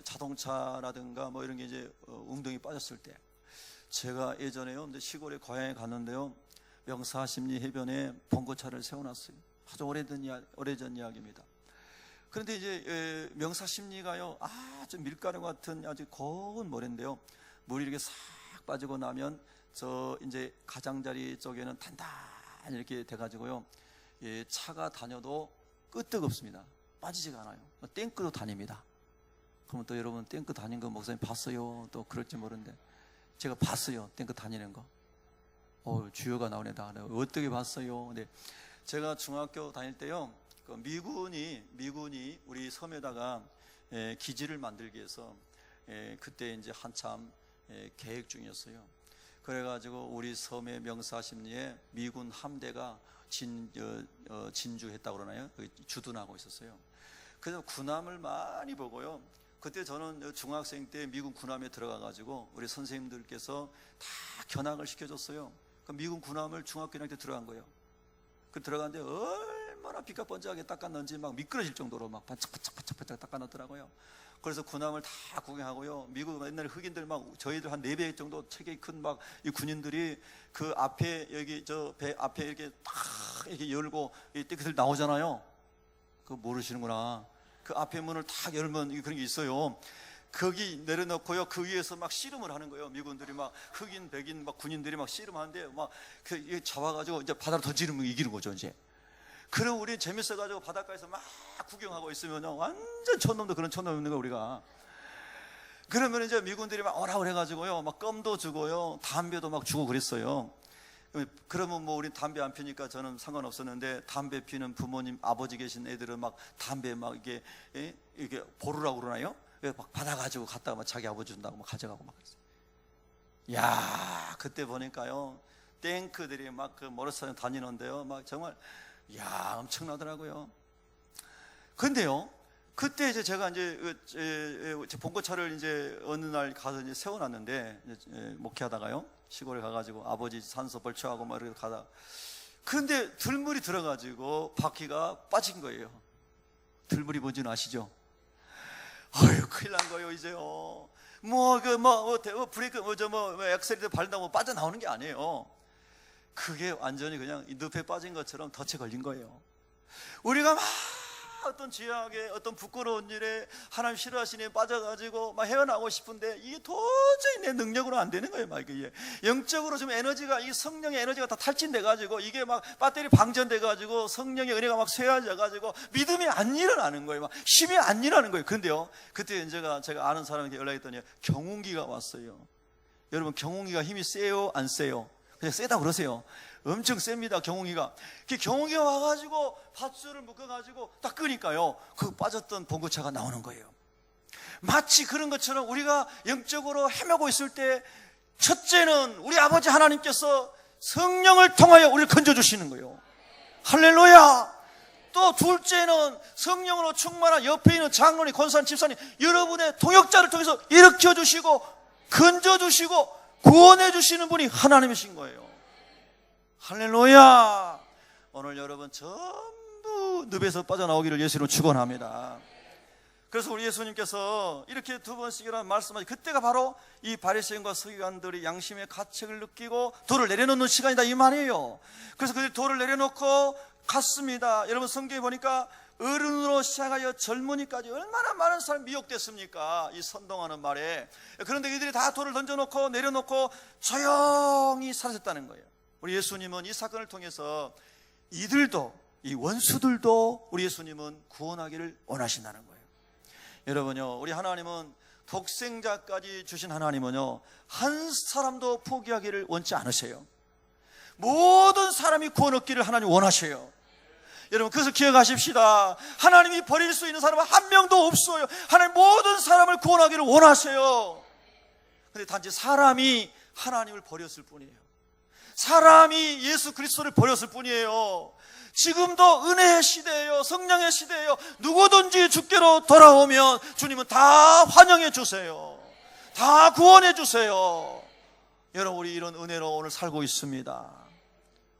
자동차라든가 뭐 이런 게 이제 웅덩이 빠졌을 때, 제가 예전에요, 근데 시골에 고향에 갔는데요, 명사심리 해변에 봉고차를 세워놨어요. 아주 오래전 이야기입니다. 그런데 이제 명사심리가요, 아주 밀가루 같은 아주 고운 모래인데요, 물이 이렇게 싹 빠지고 나면 저 이제 가장자리 쪽에는 단단히 이렇게 돼가지고요, 차가 다녀도 끄떡없습니다. 빠지지가 않아요. 탱크도 다닙니다. 그러면 또 여러분, 탱크 다닌 거 목사님 봤어요? 또 그럴지 모르는데 제가 봤어요, 탱크 다니는 거. 주여가 나오네. 다 어떻게 봤어요? 근데 제가 중학교 다닐 때요, 그 미군이 우리 섬에다가 기지를 만들기 위해서 그때 이제 한참 계획 중이었어요. 그래가지고 우리 섬의 명사심리에 미군 함대가 진주했다고 그러나요? 주둔하고 있었어요. 그래서 군함을 많이 보고요, 그때 저는 중학생 때 미군 군함에 들어가가지고 우리 선생님들께서 다 견학을 시켜줬어요. 그 미군 군함을 중학교 1학년 때 들어간 거예요. 그 들어갔는데 얼마나 피가 번쩍하게 닦았는지 막 미끄러질 정도로 막 반짝반짝 닦아놨더라고요. 그래서 군함을 다 구경하고요, 미국 옛날에 흑인들 막 저희들 한 4배 정도 체격이 큰 막 이 군인들이 그 앞에 여기 저 배 앞에 이렇게 딱 이렇게 열고 이때 그들 나오잖아요. 그거 모르시는구나. 그 앞에 문을 딱 열면 그런 게 있어요. 거기 내려놓고요, 그 위에서 막 씨름을 하는 거예요. 미군들이 막 흑인, 백인 막 군인들이 막 씨름하는데 막 그 잡아가지고 이제 바다로 던지면 이기는 거죠, 이제. 그럼 우리 재밌어가지고 바닷가에서 막 구경하고 있으면 완전 촌놈도 그런 촌놈 있는 거 우리가. 그러면 이제 미군들이 막 오라 그래가지고요, 막 껌도 주고요, 담배도 막 주고 그랬어요. 그러면 뭐 우리 담배 안 피니까 저는 상관없었는데, 담배 피는 부모님, 아버지 계신 애들은 막 담배 막 이게 보루라고 그러나요? 막 받아가지고 갔다가 막 자기 아버지 준다고 막 가져가고 막 그랬어요. 야, 그때 보니까요, 탱크들이 막 그 모래사장 다니는데요, 막 정말 엄청나더라고요. 근데요, 그때 이제 제가 이제 봉고차를 이제 어느 날 가서 이제 세워놨는데, 목회하다가요, 시골에 가가지고 아버지 산소 벌초하고 막 이렇게 가다, 근데 들물이 들어가지고 바퀴가 빠진 거예요. 들물이 뭔지는 아시죠? 아유, 큰일 난 거예요, 이제요. 브레이크, 엑셀에도 밟는다고 빠져나오는 게 아니에요. 그게 완전히 그냥 늪에 빠진 것처럼 덫에 걸린 거예요. 우리가 막 어떤 죄악에, 어떤 부끄러운 일에, 하나님 싫어하시니 빠져가지고 막 헤어나오고 싶은데 이게 도저히 내 능력으로 안 되는 거예요. 막 이게 영적으로 좀 에너지가, 이 성령의 에너지가 다 탈진돼가지고 이게 막 배터리 방전돼가지고 성령의 은혜가 막 쇠해져가지고 믿음이 안 일어나는 거예요. 막 힘이 안 일어나는 거예요. 그런데요, 그때 제가 아는 사람에게 연락했더니 경운기가 왔어요. 여러분, 경운기가 힘이 세요, 안 세요? 그냥 세다고 그러세요. 엄청 셉니다, 경운기가. 경운기가 와가지고 밧줄을 묶어가지고 딱 끄니까요, 그 빠졌던 봉고차가 나오는 거예요. 마치 그런 것처럼 우리가 영적으로 헤매고 있을 때, 첫째는 우리 아버지 하나님께서 성령을 통하여 우리를 건져주시는 거예요. 할렐루야. 또 둘째는 성령으로 충만한 옆에 있는 장로님, 권사님, 집사님, 여러분의 동역자를 통해서 일으켜주시고 건져주시고 구원해주시는 분이 하나님이신 거예요. 할렐루야. 오늘 여러분 전부 늪에서 빠져나오기를 예수로 축원합니다. 그래서 우리 예수님께서 이렇게 2번씩이라는 말씀하시, 그때가 바로 이 바리새인과 서기관들이 양심의 가책을 느끼고 돌을 내려놓는 시간이다, 이 말이에요. 그래서 그들이 돌을 내려놓고 갔습니다. 여러분, 성경에 보니까 어른으로 시작하여 젊은이까지 얼마나 많은 사람이 미혹됐습니까, 이 선동하는 말에. 그런데 이들이 다 돌을 던져놓고 내려놓고 조용히 사라졌다는 거예요. 우리 예수님은 이 사건을 통해서 이들도, 이 원수들도 우리 예수님은 구원하기를 원하신다는 거예요. 여러분요, 우리 하나님은 독생자까지 주신 하나님은요, 한 사람도 포기하기를 원치 않으세요. 모든 사람이 구원 얻기를 하나님 원하셔요. 여러분 그것을 기억하십시다. 하나님이 버릴 수 있는 사람은 한 명도 없어요. 하나님 모든 사람을 구원하기를 원하세요. 그런데 단지 사람이 하나님을 버렸을 뿐이에요. 사람이 예수 그리스도를 버렸을 뿐이에요. 지금도 은혜의 시대예요. 성령의 시대예요. 누구든지 주께로 돌아오면 주님은 다 환영해 주세요. 다 구원해 주세요. 여러분 우리 이런 은혜로 오늘 살고 있습니다.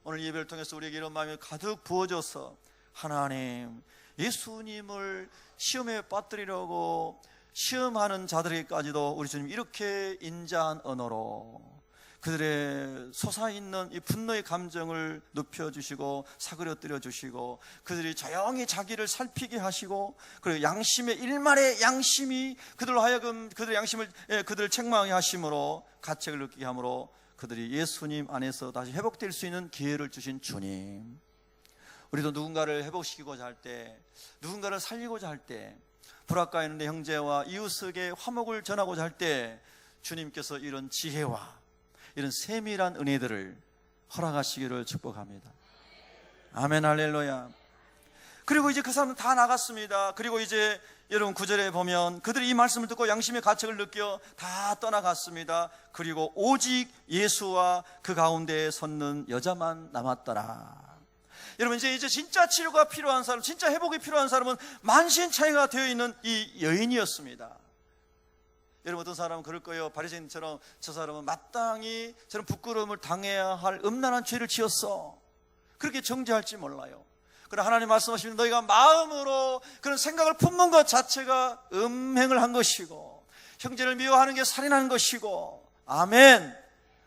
오늘 예배를 통해서 우리에게 이런 마음이 가득 부어져서 하나님 예수님을 시험에 빠뜨리려고 시험하는 자들에게까지도 우리 주님 이렇게 인자한 언어로 그들의 솟아있는 이 분노의 감정을 높여주시고 사그려뜨려 주시고 그들이 조용히 자기를 살피게 하시고 그리고 양심의 일말의 양심이 그들로 하여금 그들의 양심을 그들을 책망하게 하심으로 가책을 느끼게 함으로 그들이 예수님 안에서 다시 회복될 수 있는 기회를 주신 주님, 우리도 누군가를 회복시키고자 할 때, 누군가를 살리고자 할 때, 불악가 있는데 형제와 이웃에게 화목을 전하고자 할 때 주님께서 이런 지혜와 이런 세밀한 은혜들을 허락하시기를 축복합니다. 아멘 할렐루야. 그리고 이제 그 사람은 다 나갔습니다. 그리고 이제 여러분 9절에 보면 그들이 이 말씀을 듣고 양심의 가책을 느껴 다 떠나갔습니다. 그리고 오직 예수와 그 가운데에 섰는 여자만 남았더라. 여러분 이제 진짜 치료가 필요한 사람, 진짜 회복이 필요한 사람은 만신창이가 되어 있는 이 여인이었습니다. 여러분 어떤 사람은 그럴 거예요. 바리새인처럼 저 사람은 마땅히 저런 부끄러움을 당해야 할 음란한 죄를 지었어. 그렇게 정죄할지 몰라요. 그러나 하나님 말씀하시면 너희가 마음으로 그런 생각을 품는 것 자체가 음행을 한 것이고 형제를 미워하는 게 살인하는 것이고 아멘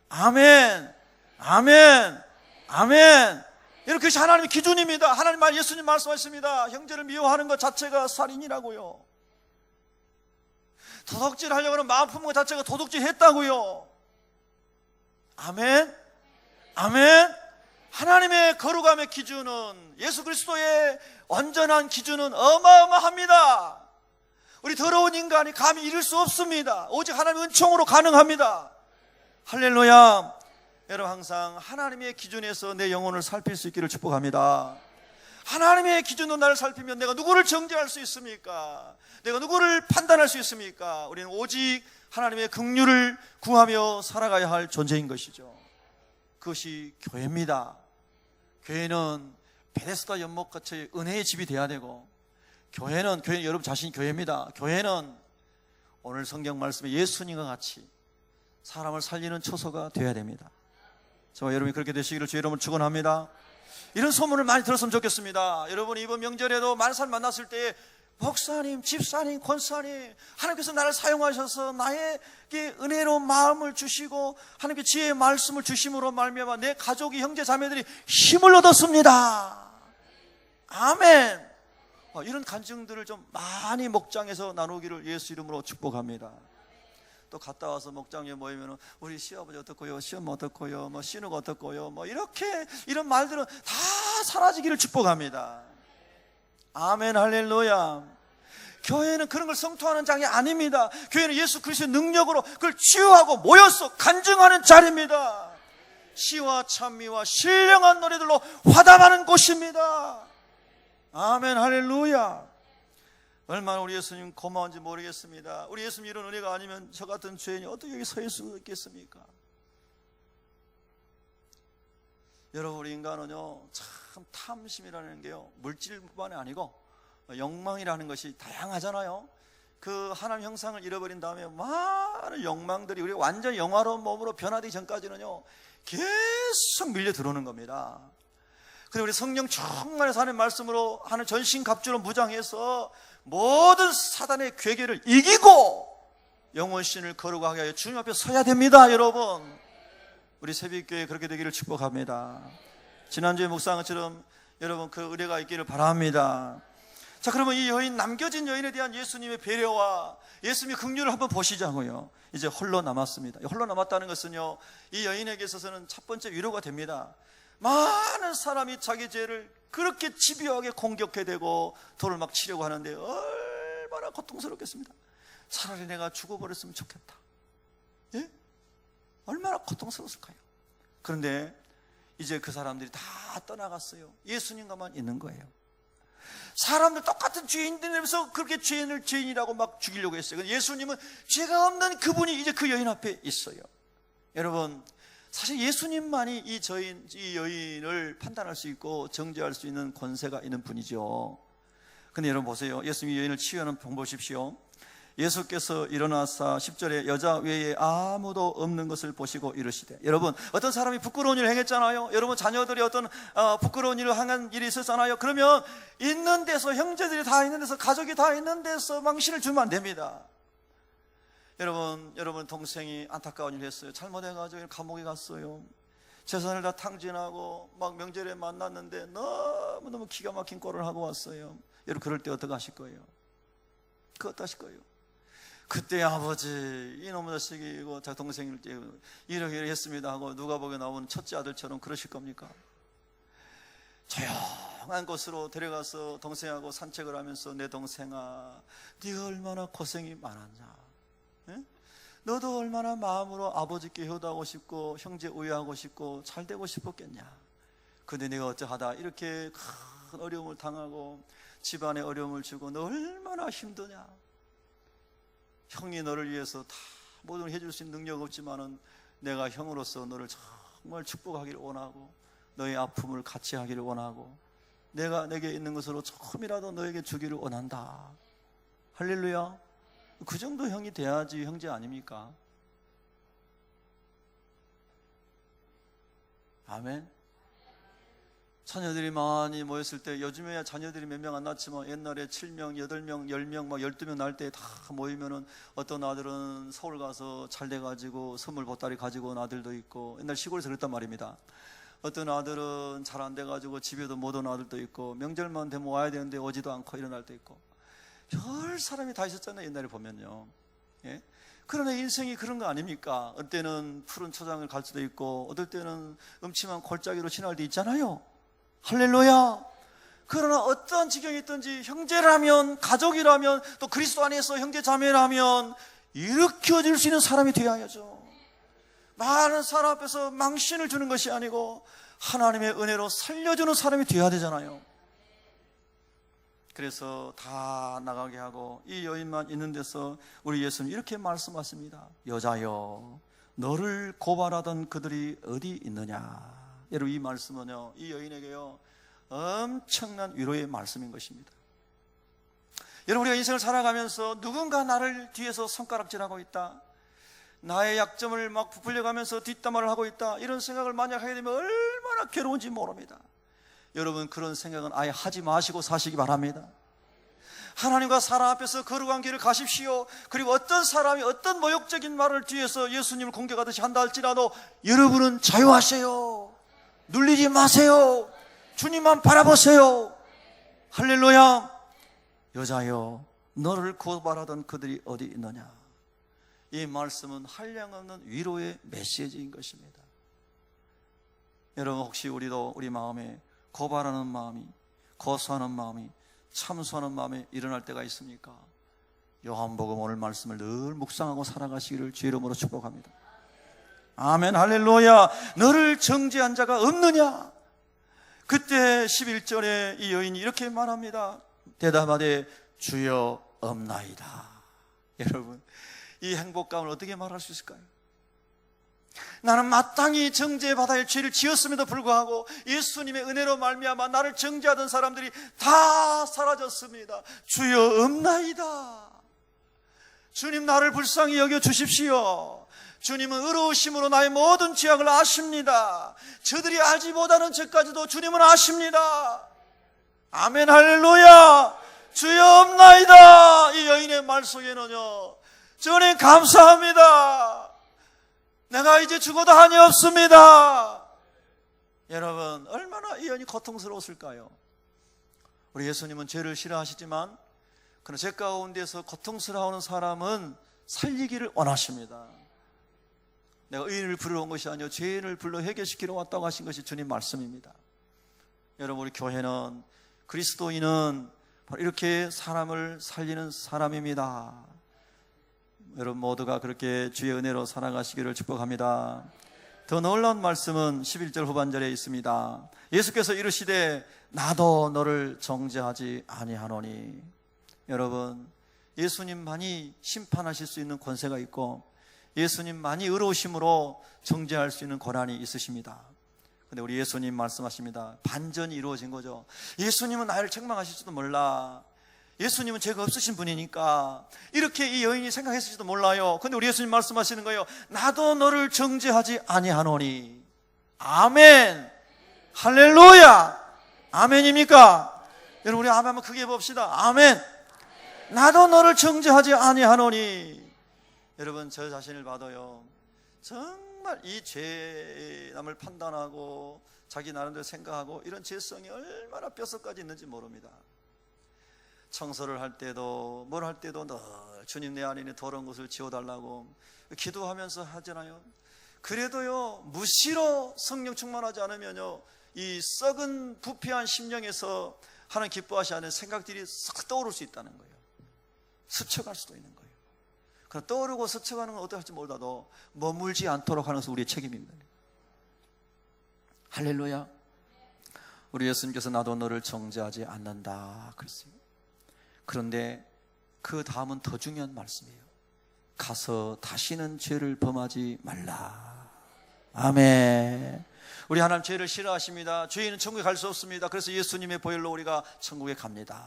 아멘 아멘 아멘. 여러분 그것이 하나님의 기준입니다. 하나님 말 예수님 말씀하십니다. 형제를 미워하는 것 자체가 살인이라고요. 도둑질 하려고 하는 마음 품는 것 자체가 도둑질 했다고요. 아멘 아멘. 하나님의 거룩함의 기준은, 예수 그리스도의 온전한 기준은 어마어마합니다. 우리 더러운 인간이 감히 이룰 수 없습니다. 오직 하나님의 은총으로 가능합니다. 할렐루야. 여러분 항상 하나님의 기준에서 내 영혼을 살필 수 있기를 축복합니다. 하나님의 기준으로 나를 살피면 내가 누구를 정죄할 수 있습니까? 내가 누구를 판단할 수 있습니까? 우리는 오직 하나님의 긍휼을 구하며 살아가야 할 존재인 것이죠. 그것이 교회입니다. 교회는 베데스다 연못같이 은혜의 집이 돼야 되고, 교회는 여러분 자신이 교회입니다. 교회는 오늘 성경 말씀에 예수님과 같이 사람을 살리는 초소가 되어야 됩니다. 저와 여러분이 그렇게 되시기를 주의 이름으로 축원합니다. 이런 소문을 많이 들었으면 좋겠습니다. 여러분이 이번 명절에도 많은 사람 만났을 때 목사님, 집사님, 권사님, 하나님께서 나를 사용하셔서 나에게 은혜로운 마음을 주시고 하나님께 지혜의 말씀을 주심으로 말미암아 내 가족이, 형제, 자매들이 힘을 얻었습니다. 아멘. 이런 간증들을 좀 많이 목장에서 나누기를 예수 이름으로 축복합니다. 또 갔다 와서 목장에 모이면 우리 시아버지 어떻고요, 시엄마 어떻고요, 뭐 신우가 어떻고요, 뭐 이렇게 이런 말들은 다 사라지기를 축복합니다. 아멘 할렐루야. 교회는 그런 걸 성토하는 장이 아닙니다. 교회는 예수 그리스도의 능력으로 그걸 치유하고 모여서 간증하는 자리입니다. 시와 찬미와 신령한 노래들로 화답하는 곳입니다. 아멘 할렐루야. 얼마나 우리 예수님 고마운지 모르겠습니다. 우리 예수님 이런 은혜가 아니면 저 같은 죄인이 어떻게 여기 서 있을 수 있겠습니까? 여러분 우리 인간은요 참 탐심이라는 게요 물질뿐만이 아니고 욕망이라는 것이 다양하잖아요. 그 하나님 형상을 잃어버린 다음에 많은 욕망들이 우리 완전 영화로운 몸으로 변화되기 전까지는요 계속 밀려 들어오는 겁니다. 그래서 우리 성령 충만해서 하나님 말씀으로 하는 전신갑주로 무장해서 모든 사단의 괴계를 이기고 영원신을 거룩하게 하여 주님 앞에 서야 됩니다. 여러분 우리 새벽교회 그렇게 되기를 축복합니다. 지난주에 묵상한 것처럼 여러분 그 은혜가 있기를 바랍니다. 자, 그러면 이 여인, 남겨진 여인에 대한 예수님의 배려와 예수님의 긍휼을 한번 보시자고요. 이제 홀로 남았습니다. 홀로 남았다는 것은요 이 여인에게 있어서는 첫 번째 위로가 됩니다. 많은 사람이 자기 죄를 그렇게 집요하게 공격해대고 돌을 막 치려고 하는데 얼마나 고통스럽겠습니다. 차라리 내가 죽어버렸으면 좋겠다. 예? 얼마나 고통스러웠을까요? 그런데 이제 그 사람들이 다 떠나갔어요. 예수님과만 있는 거예요. 사람들 똑같은 죄인들에서 그렇게 죄인을 죄인이라고 막 죽이려고 했어요. 예수님은 죄가 없는 그분이 이제 그 여인 앞에 있어요. 여러분, 사실 예수님만이 이 여인을 판단할 수 있고 정죄할 수 있는 권세가 있는 분이죠. 근데 여러분 보세요. 예수님이 여인을 치유하는 방법 보십시오. 예수께서 일어나사 10절에 여자 외에 아무도 없는 것을 보시고 이르시되, 여러분 어떤 사람이 부끄러운 일을 행했잖아요. 여러분 자녀들이 어떤 부끄러운 일을 한 일이 있었잖아요. 그러면 있는 데서, 형제들이 다 있는 데서, 가족이 다 있는 데서 망신을 주면 안 됩니다. 여러분 동생이 안타까운 일을 했어요. 잘못해가지고 감옥에 갔어요. 재산을 다 탕진하고 막 명절에 만났는데 너무너무 기가 막힌 꼴을 하고 왔어요. 여러분 그럴 때 어떻게 하실 거예요? 어떠실 거예요? 그때 아버지 이놈의 자식이 이거 자 동생일 때 이렇게 했습니다 하고 누가복음에 나오는 첫째 아들처럼 그러실 겁니까? 조용한 곳으로 데려가서 동생하고 산책을 하면서, 내 동생아, 네가 얼마나 고생이 많았냐, 에? 너도 얼마나 마음으로 아버지께 효도하고 싶고 형제 우애하고 싶고 잘 되고 싶었겠냐. 근데 네가 어쩌하다 이렇게 큰 어려움을 당하고 집안에 어려움을 주고 너 얼마나 힘드냐. 형이 너를 위해서 다 모든 걸 해줄 수 있는 능력 없지만은 내가 형으로서 너를 정말 축복하기를 원하고 너의 아픔을 같이 하기를 원하고 내가 내게 있는 것으로 조금이라도 너에게 주기를 원한다. 할렐루야. 그 정도 형이 돼야지 형제 아닙니까? 아멘. 자녀들이 많이 모였을 때, 요즘에야 자녀들이 몇 명 안 낳지만 옛날에 7명, 8명, 10명, 막 12명 낳을 때 다 모이면은 어떤 아들은 서울 가서 잘 돼가지고 선물 보따리 가지고 온 아들도 있고, 옛날 시골에서 그랬단 말입니다. 어떤 아들은 잘 안 돼가지고 집에도 못 온 아들도 있고, 명절만 되면 와야 되는데 오지도 않고 이런 날도 있고, 별 사람이 다 있었잖아요, 옛날에 보면요. 예? 그러나 인생이 그런 거 아닙니까? 어떨 때는 푸른 초장을 갈 수도 있고, 어떨 때는 음침한 골짜기로 지날 때 있잖아요. 할렐루야. 그러나 어떤 지경이 있든지 형제라면, 가족이라면, 또 그리스도 안에서 형제 자매라면 일으켜줄 수 있는 사람이 되어야죠. 많은 사람 앞에서 망신을 주는 것이 아니고 하나님의 은혜로 살려주는 사람이 되어야 되잖아요. 그래서 다 나가게 하고 이 여인만 있는 데서 우리 예수님 이렇게 말씀하십니다. 여자여, 너를 고발하던 그들이 어디 있느냐. 여러분 이 말씀은요, 이 여인에게요 엄청난 위로의 말씀인 것입니다. 여러분 우리가 인생을 살아가면서 누군가 나를 뒤에서 손가락질하고 있다, 나의 약점을 막 부풀려가면서 뒷담화를 하고 있다, 이런 생각을 만약 하게 되면 얼마나 괴로운지 모릅니다. 여러분 그런 생각은 아예 하지 마시고 사시기 바랍니다. 하나님과 사람 앞에서 거룩한 길을 가십시오. 그리고 어떤 사람이 어떤 모욕적인 말을 뒤에서 예수님을 공격하듯이 한다 할지라도 여러분은 자유하세요. 눌리지 마세요. 주님만 바라보세요. 할렐루야. 여자여, 너를 고발하던 그들이 어디 있느냐. 이 말씀은 한량없는 위로의 메시지인 것입니다. 여러분 혹시 우리도 우리 마음에 고발하는 마음이, 고소하는 마음이, 참소하는 마음이 일어날 때가 있습니까? 요한복음 오늘 말씀을 늘 묵상하고 살아가시기를 주의 이름으로 축복합니다. 아멘. 할렐루야. 너를 정죄한 자가 없느냐? 그때 11절에 이 여인이 이렇게 말합니다. 대답하되 주여 없나이다. 여러분 이 행복감을 어떻게 말할 수 있을까요? 나는 마땅히 정죄받아야 할 죄를 지었음에도 불구하고 예수님의 은혜로 말미암아 나를 정죄하던 사람들이 다 사라졌습니다. 주여 없나이다. 주님 나를 불쌍히 여겨 주십시오. 주님은 의로우심으로 나의 모든 죄악을 아십니다. 저들이 알지 못하는 죄까지도 주님은 아십니다. 아멘. 할렐루야. 주여 없나이다. 이 여인의 말 속에는요, 주님 감사합니다. 내가 이제 죽어도 한이 없습니다. 여러분 얼마나 이 여인이 고통스러웠을까요? 우리 예수님은 죄를 싫어하시지만 그러나 죄 가운데서 고통스러워하는 사람은 살리기를 원하십니다. 내가 의인을 부르러 온 것이 아니요 죄인을 불러 해결시키러 왔다고 하신 것이 주님 말씀입니다. 여러분 우리 교회는, 그리스도인은 바로 이렇게 사람을 살리는 사람입니다. 여러분 모두가 그렇게 주의 은혜로 살아가시기를 축복합니다. 더 놀라운 말씀은 11절 후반절에 있습니다. 예수께서 이르시되 나도 너를 정죄하지 아니하노니. 여러분, 예수님만이 심판하실 수 있는 권세가 있고 예수님만이 의로우심으로 정죄할 수 있는 권한이 있으십니다. 근데 우리 예수님 말씀하십니다. 반전이 이루어진 거죠. 예수님은 나를 책망하실지도 몰라. 예수님은 죄가 없으신 분이니까 이렇게 이 여인이 생각했을지도 몰라요. 근데 우리 예수님 말씀하시는 거예요. 나도 너를 정죄하지 아니하노니. 아멘. 할렐루야. 아멘입니까? 여러분, 우리 아멘 한번 크게 해봅시다. 아멘. 나도 너를 정죄하지 아니하노니. 여러분, 저 자신을 봐도요, 정말 이 죄남을 판단하고 자기 나름대로 생각하고 이런 죄성이 얼마나 뼛속까지 있는지 모릅니다. 청소를 할 때도 뭘 할 때도 늘 주님 내 안에 있는 더러운 것을 지워달라고 기도하면서 하잖아요. 그래도요, 무시로 성령 충만하지 않으면요, 이 썩은 부패한 심령에서 하나님 기뻐하시 않은 생각들이 싹 떠오를 수 있다는 거예요. 스쳐갈 수도 있는 거예요. 그러나 떠오르고 스쳐가는 건 어떻게 할지 몰라도 머물지 않도록 하는 것은 우리의 책임입니다. 할렐루야. 우리 예수님께서 나도 너를 정죄하지 않는다 그랬어요. 그런데 그 다음은 더 중요한 말씀이에요. 가서 다시는 죄를 범하지 말라. 아멘. 우리 하나님 죄를 싫어하십니다. 죄인은 천국에 갈 수 없습니다. 그래서 예수님의 보혈로 우리가 천국에 갑니다.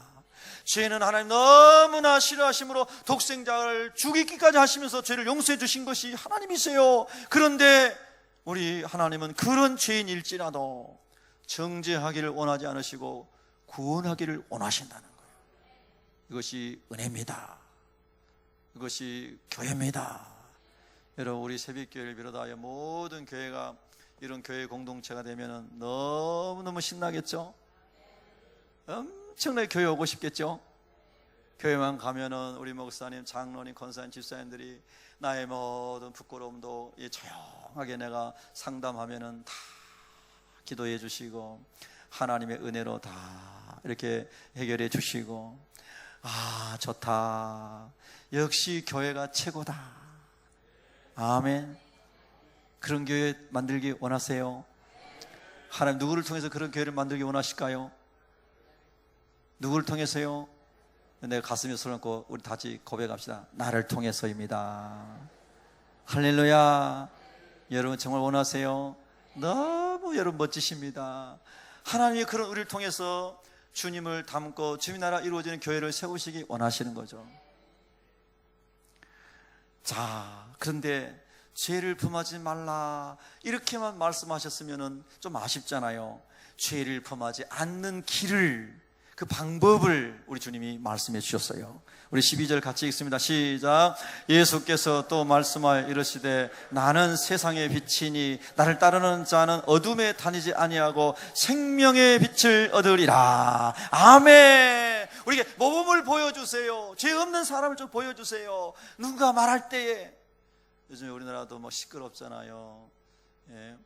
죄는 하나님 너무나 싫어하심으로 독생자를 죽이기까지 하시면서 죄를 용서해 주신 것이 하나님이세요. 그런데 우리 하나님은 그런 죄인일지라도 정죄하기를 원하지 않으시고 구원하기를 원하신다는 거예요. 이것이 은혜입니다. 이것이 교회입니다. 여러분, 우리 새벽교회를 비롯하여 모든 교회가 이런 교회 공동체가 되면 너무너무 신나겠죠? 엄청나게 교회 오고 싶겠죠? 교회만 가면은 우리 목사님, 장로님, 권사님, 집사님들이 나의 모든 부끄러움도 조용하게 내가 상담하면은 다 기도해 주시고 하나님의 은혜로 다 이렇게 해결해 주시고, 아, 좋다. 역시 교회가 최고다. 아멘. 그런 교회 만들기 원하세요? 하나님 누구를 통해서 그런 교회를 만들기 원하실까요? 누구를 통해서요? 내가 가슴에 손을 얹고 우리 다시 고백합시다. 나를 통해서입니다. 할렐루야. 여러분 정말 원하세요? 너무 여러분 멋지십니다. 하나님이 그런 우리를 통해서 주님을 담고 주님 나라 이루어지는 교회를 세우시기 원하시는 거죠. 자, 그런데 죄를 범하지 말라 이렇게만 말씀하셨으면 좀 아쉽잖아요. 죄를 범하지 않는 길을, 그 방법을 우리 주님이 말씀해 주셨어요. 우리 12절 같이 읽습니다. 시작. 예수께서 또 말씀하여 이르시되 나는 세상의 빛이니 나를 따르는 자는 어둠에 다니지 아니하고 생명의 빛을 얻으리라. 아멘. 우리에게 모범을 보여주세요. 죄 없는 사람을 좀 보여주세요. 누군가 말할 때에, 요즘에 우리나라도 뭐 시끄럽잖아요. 예.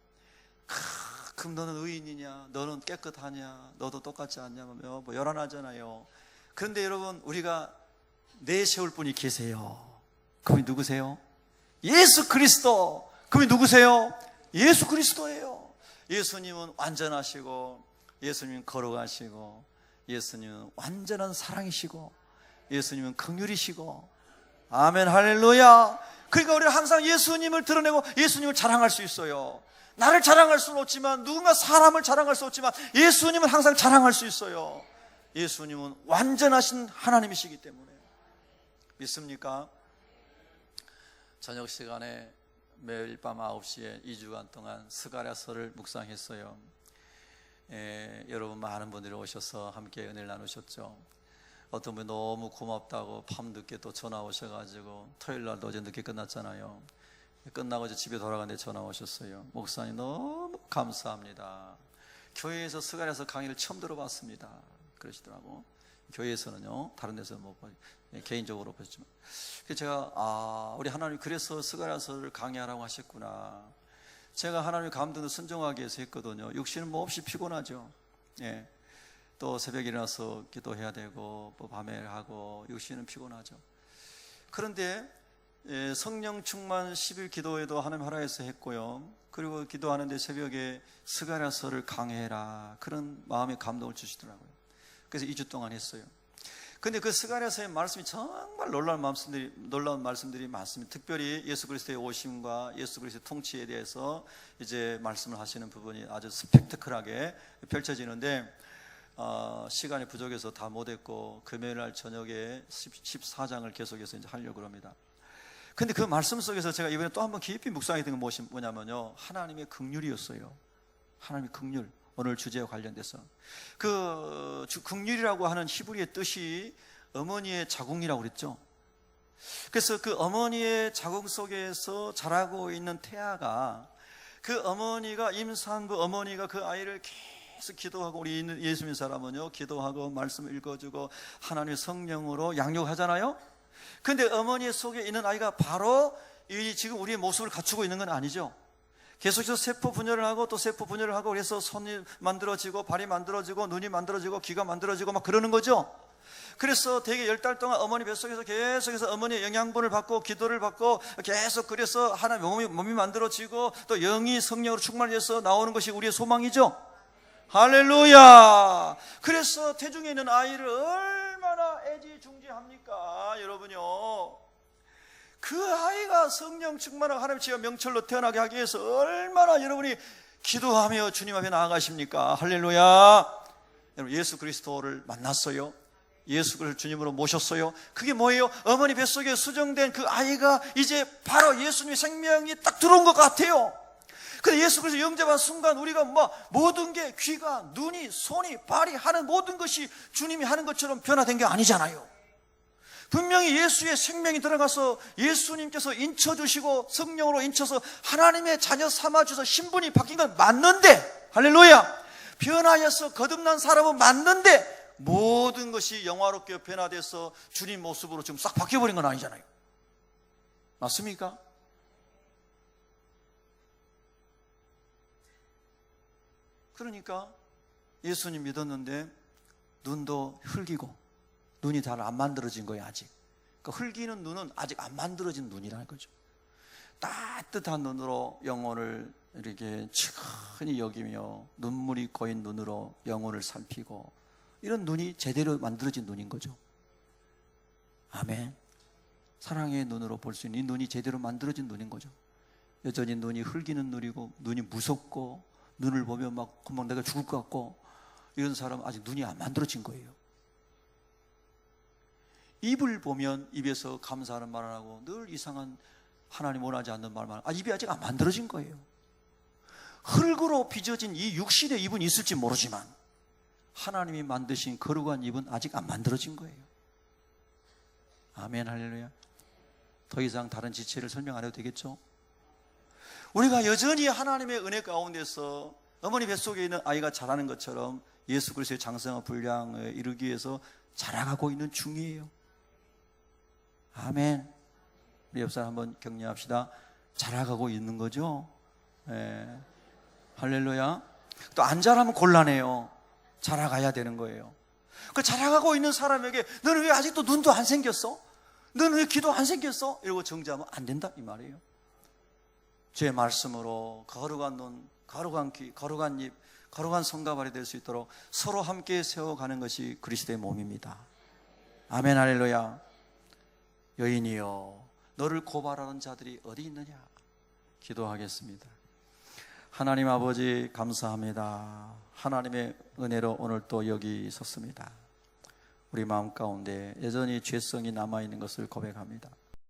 그럼 너는 의인이냐? 너는 깨끗하냐? 너도 똑같지 않냐? 뭐 열한하잖아요. 그런데 여러분, 우리가 내세울 분이 계세요. 그분이 누구세요? 예수 그리스도. 그분이 누구세요? 예수 그리스도예요. 예수님은 완전하시고, 예수님은 거룩하시고, 예수님은 완전한 사랑이시고, 예수님은 긍휼이시고. 아멘. 할렐루야. 그러니까 우리가 항상 예수님을 드러내고 예수님을 자랑할 수 있어요. 나를 자랑할 수는 없지만, 누군가 사람을 자랑할 수 없지만 예수님은 항상 자랑할 수 있어요. 예수님은 완전하신 하나님이시기 때문에. 믿습니까? 저녁 시간에 매일 밤 9시에 2주간 동안 스가랴서를 묵상했어요. 여러분 많은 분들이 오셔서 함께 은혜를 나누셨죠. 어떤 분이 너무 고맙다고 밤늦게 또 전화 오셔가지고, 토요일날도 어제 늦게 끝났잖아요. 끝나고 이제 집에 돌아가는데 전화 오셨어요. 목사님 너무 감사합니다. 교회에서 스가랴서 강의를 처음 들어봤습니다. 그러시더라고. 교회에서는요, 다른 데서 뭐 개인적으로 보셨지만, 제가 우리 하나님 그래서 스가랴서를 강의하라고 하셨구나. 제가 하나님 감동도 순종하기 위해서 했거든요. 육신은 뭐 없이 피곤하죠. 예. 또 새벽에 일어나서 기도해야 되고 또 밤에 하고 육신은 피곤하죠. 그런데 성령 충만 10일 기도회도 하나님 하라해서 했고요. 그리고 기도하는데 새벽에 스가랴서를 강해라, 그런 마음의 감동을 주시더라고요. 그래서 2주 동안 했어요. 근데 그 스가랴서의 말씀이 정말 놀라운 말씀들이 많습니다. 특별히 예수 그리스도의 오심과 예수 그리스도의 통치에 대해서 이제 말씀을 하시는 부분이 아주 스펙터클하게 펼쳐지는데, 시간이 부족해서 다 못했고 금요일 날 저녁에 14장을 계속해서 이제 하려고 합니다. 근데 그 말씀 속에서 제가 이번에 또 한번 깊이 묵상하게 된 건 뭐냐면요, 하나님의 긍휼이었어요. 하나님의 긍휼. 오늘 주제와 관련돼서 그 긍휼이라고 하는 히브리의 뜻이 어머니의 자궁이라고 그랬죠. 그래서 그 어머니의 자궁 속에서 자라고 있는 태아가, 그 어머니가 임산부 어머니가 그 아이를 계속 기도하고, 우리 예수 믿는 사람은요 기도하고 말씀을 읽어주고 하나님의 성령으로 양육하잖아요. 근데 어머니 속에 있는 아이가 바로 이 지금 우리의 모습을 갖추고 있는 건 아니죠. 계속해서 세포 분열을 하고 또 세포 분열을 하고, 그래서 손이 만들어지고 발이 만들어지고 눈이 만들어지고 귀가 만들어지고 막 그러는 거죠. 그래서 되게 10달 동안 어머니 뱃속에서 계속해서 어머니의 영양분을 받고 기도를 받고 계속, 그래서 하나님 몸이 만들어지고 또 영이 성령으로 충만해서 나오는 것이 우리의 소망이죠. 할렐루야. 그래서 태중에 있는 아이를 얼마나 애지중지합니까 여러분요. 그 아이가 성령 충만하고 하나님 지와 명철로 태어나게 하기 위해서 얼마나 여러분이 기도하며 주님 앞에 나아가십니까? 할렐루야. 여러분, 예수 그리스도를 만났어요. 예수 그리스도를 주님으로 모셨어요. 그게 뭐예요? 어머니 뱃속에 수정된 그 아이가 이제 바로 예수님의 생명이 딱 들어온 것 같아요. 근데 예수 그리스도 영접한 순간 우리가 모든 게, 귀가, 눈이, 손이, 발이 하는 모든 것이 주님이 하는 것처럼 변화된 게 아니잖아요. 분명히 예수의 생명이 들어가서 예수님께서 인쳐주시고 성령으로 인쳐서 하나님의 자녀 삼아주셔서 신분이 바뀐 건 맞는데, 할렐루야, 변화해서 거듭난 사람은 맞는데 모든 것이 영화롭게 변화돼서 주님 모습으로 지금 싹 바뀌어버린 건 아니잖아요. 맞습니까? 그러니까 예수님 믿었는데 눈도 흘기고 눈이 잘 안 만들어진 거예요. 아직. 그러니까 흘기는 눈은 아직 안 만들어진 눈이라는 거죠. 따뜻한 눈으로 영혼을 이렇게 측은히 여기며 눈물이 고인 눈으로 영혼을 살피고, 이런 눈이 제대로 만들어진 눈인 거죠. 아멘. 사랑의 눈으로 볼 수 있는 이 눈이 제대로 만들어진 눈인 거죠. 여전히 눈이 흘기는 눈이고 눈이 무섭고 눈을 보면 막 금방 내가 죽을 것 같고, 이런 사람은 아직 눈이 안 만들어진 거예요. 입을 보면 입에서 감사하는 말을 하고 늘 이상한 하나님 원하지 않는 말만 하고, 입이 아직 안 만들어진 거예요. 흙으로 빚어진 이 육신의 입은 있을지 모르지만 하나님이 만드신 거룩한 입은 아직 안 만들어진 거예요. 아멘. 할렐루야. 더 이상 다른 지체를 설명 안 해도 되겠죠? 우리가 여전히 하나님의 은혜 가운데서 어머니 뱃속에 있는 아이가 자라는 것처럼 예수 그리스도의 장성한 분량에 이르기 위해서 자라가고 있는 중이에요. 아멘. 우리 옆사람 한번 격려합시다. 자라가고 있는 거죠. 할렐루야. 또 안 자라면 곤란해요. 자라가야 되는 거예요. 그 자라가고 있는 사람에게 너는 왜 아직도 눈도 안 생겼어? 너는 왜 귀도 안 생겼어? 이러고 정죄하면 안 된다 이 말이에요. 주의 말씀으로 거룩한 눈, 거룩한 귀, 거룩한 입, 거룩한 손과 발이 될 수 있도록 서로 함께 세워가는 것이 그리스도의 몸입니다. 아멘. 할렐루야. 여인이여, 너를 고발하는 자들이 어디 있느냐? 기도하겠습니다. 하나님 아버지 감사합니다. 하나님의 은혜로 오늘 또 여기 섰습니다. 우리 마음 가운데 여전히 죄성이 남아있는 것을 고백합니다.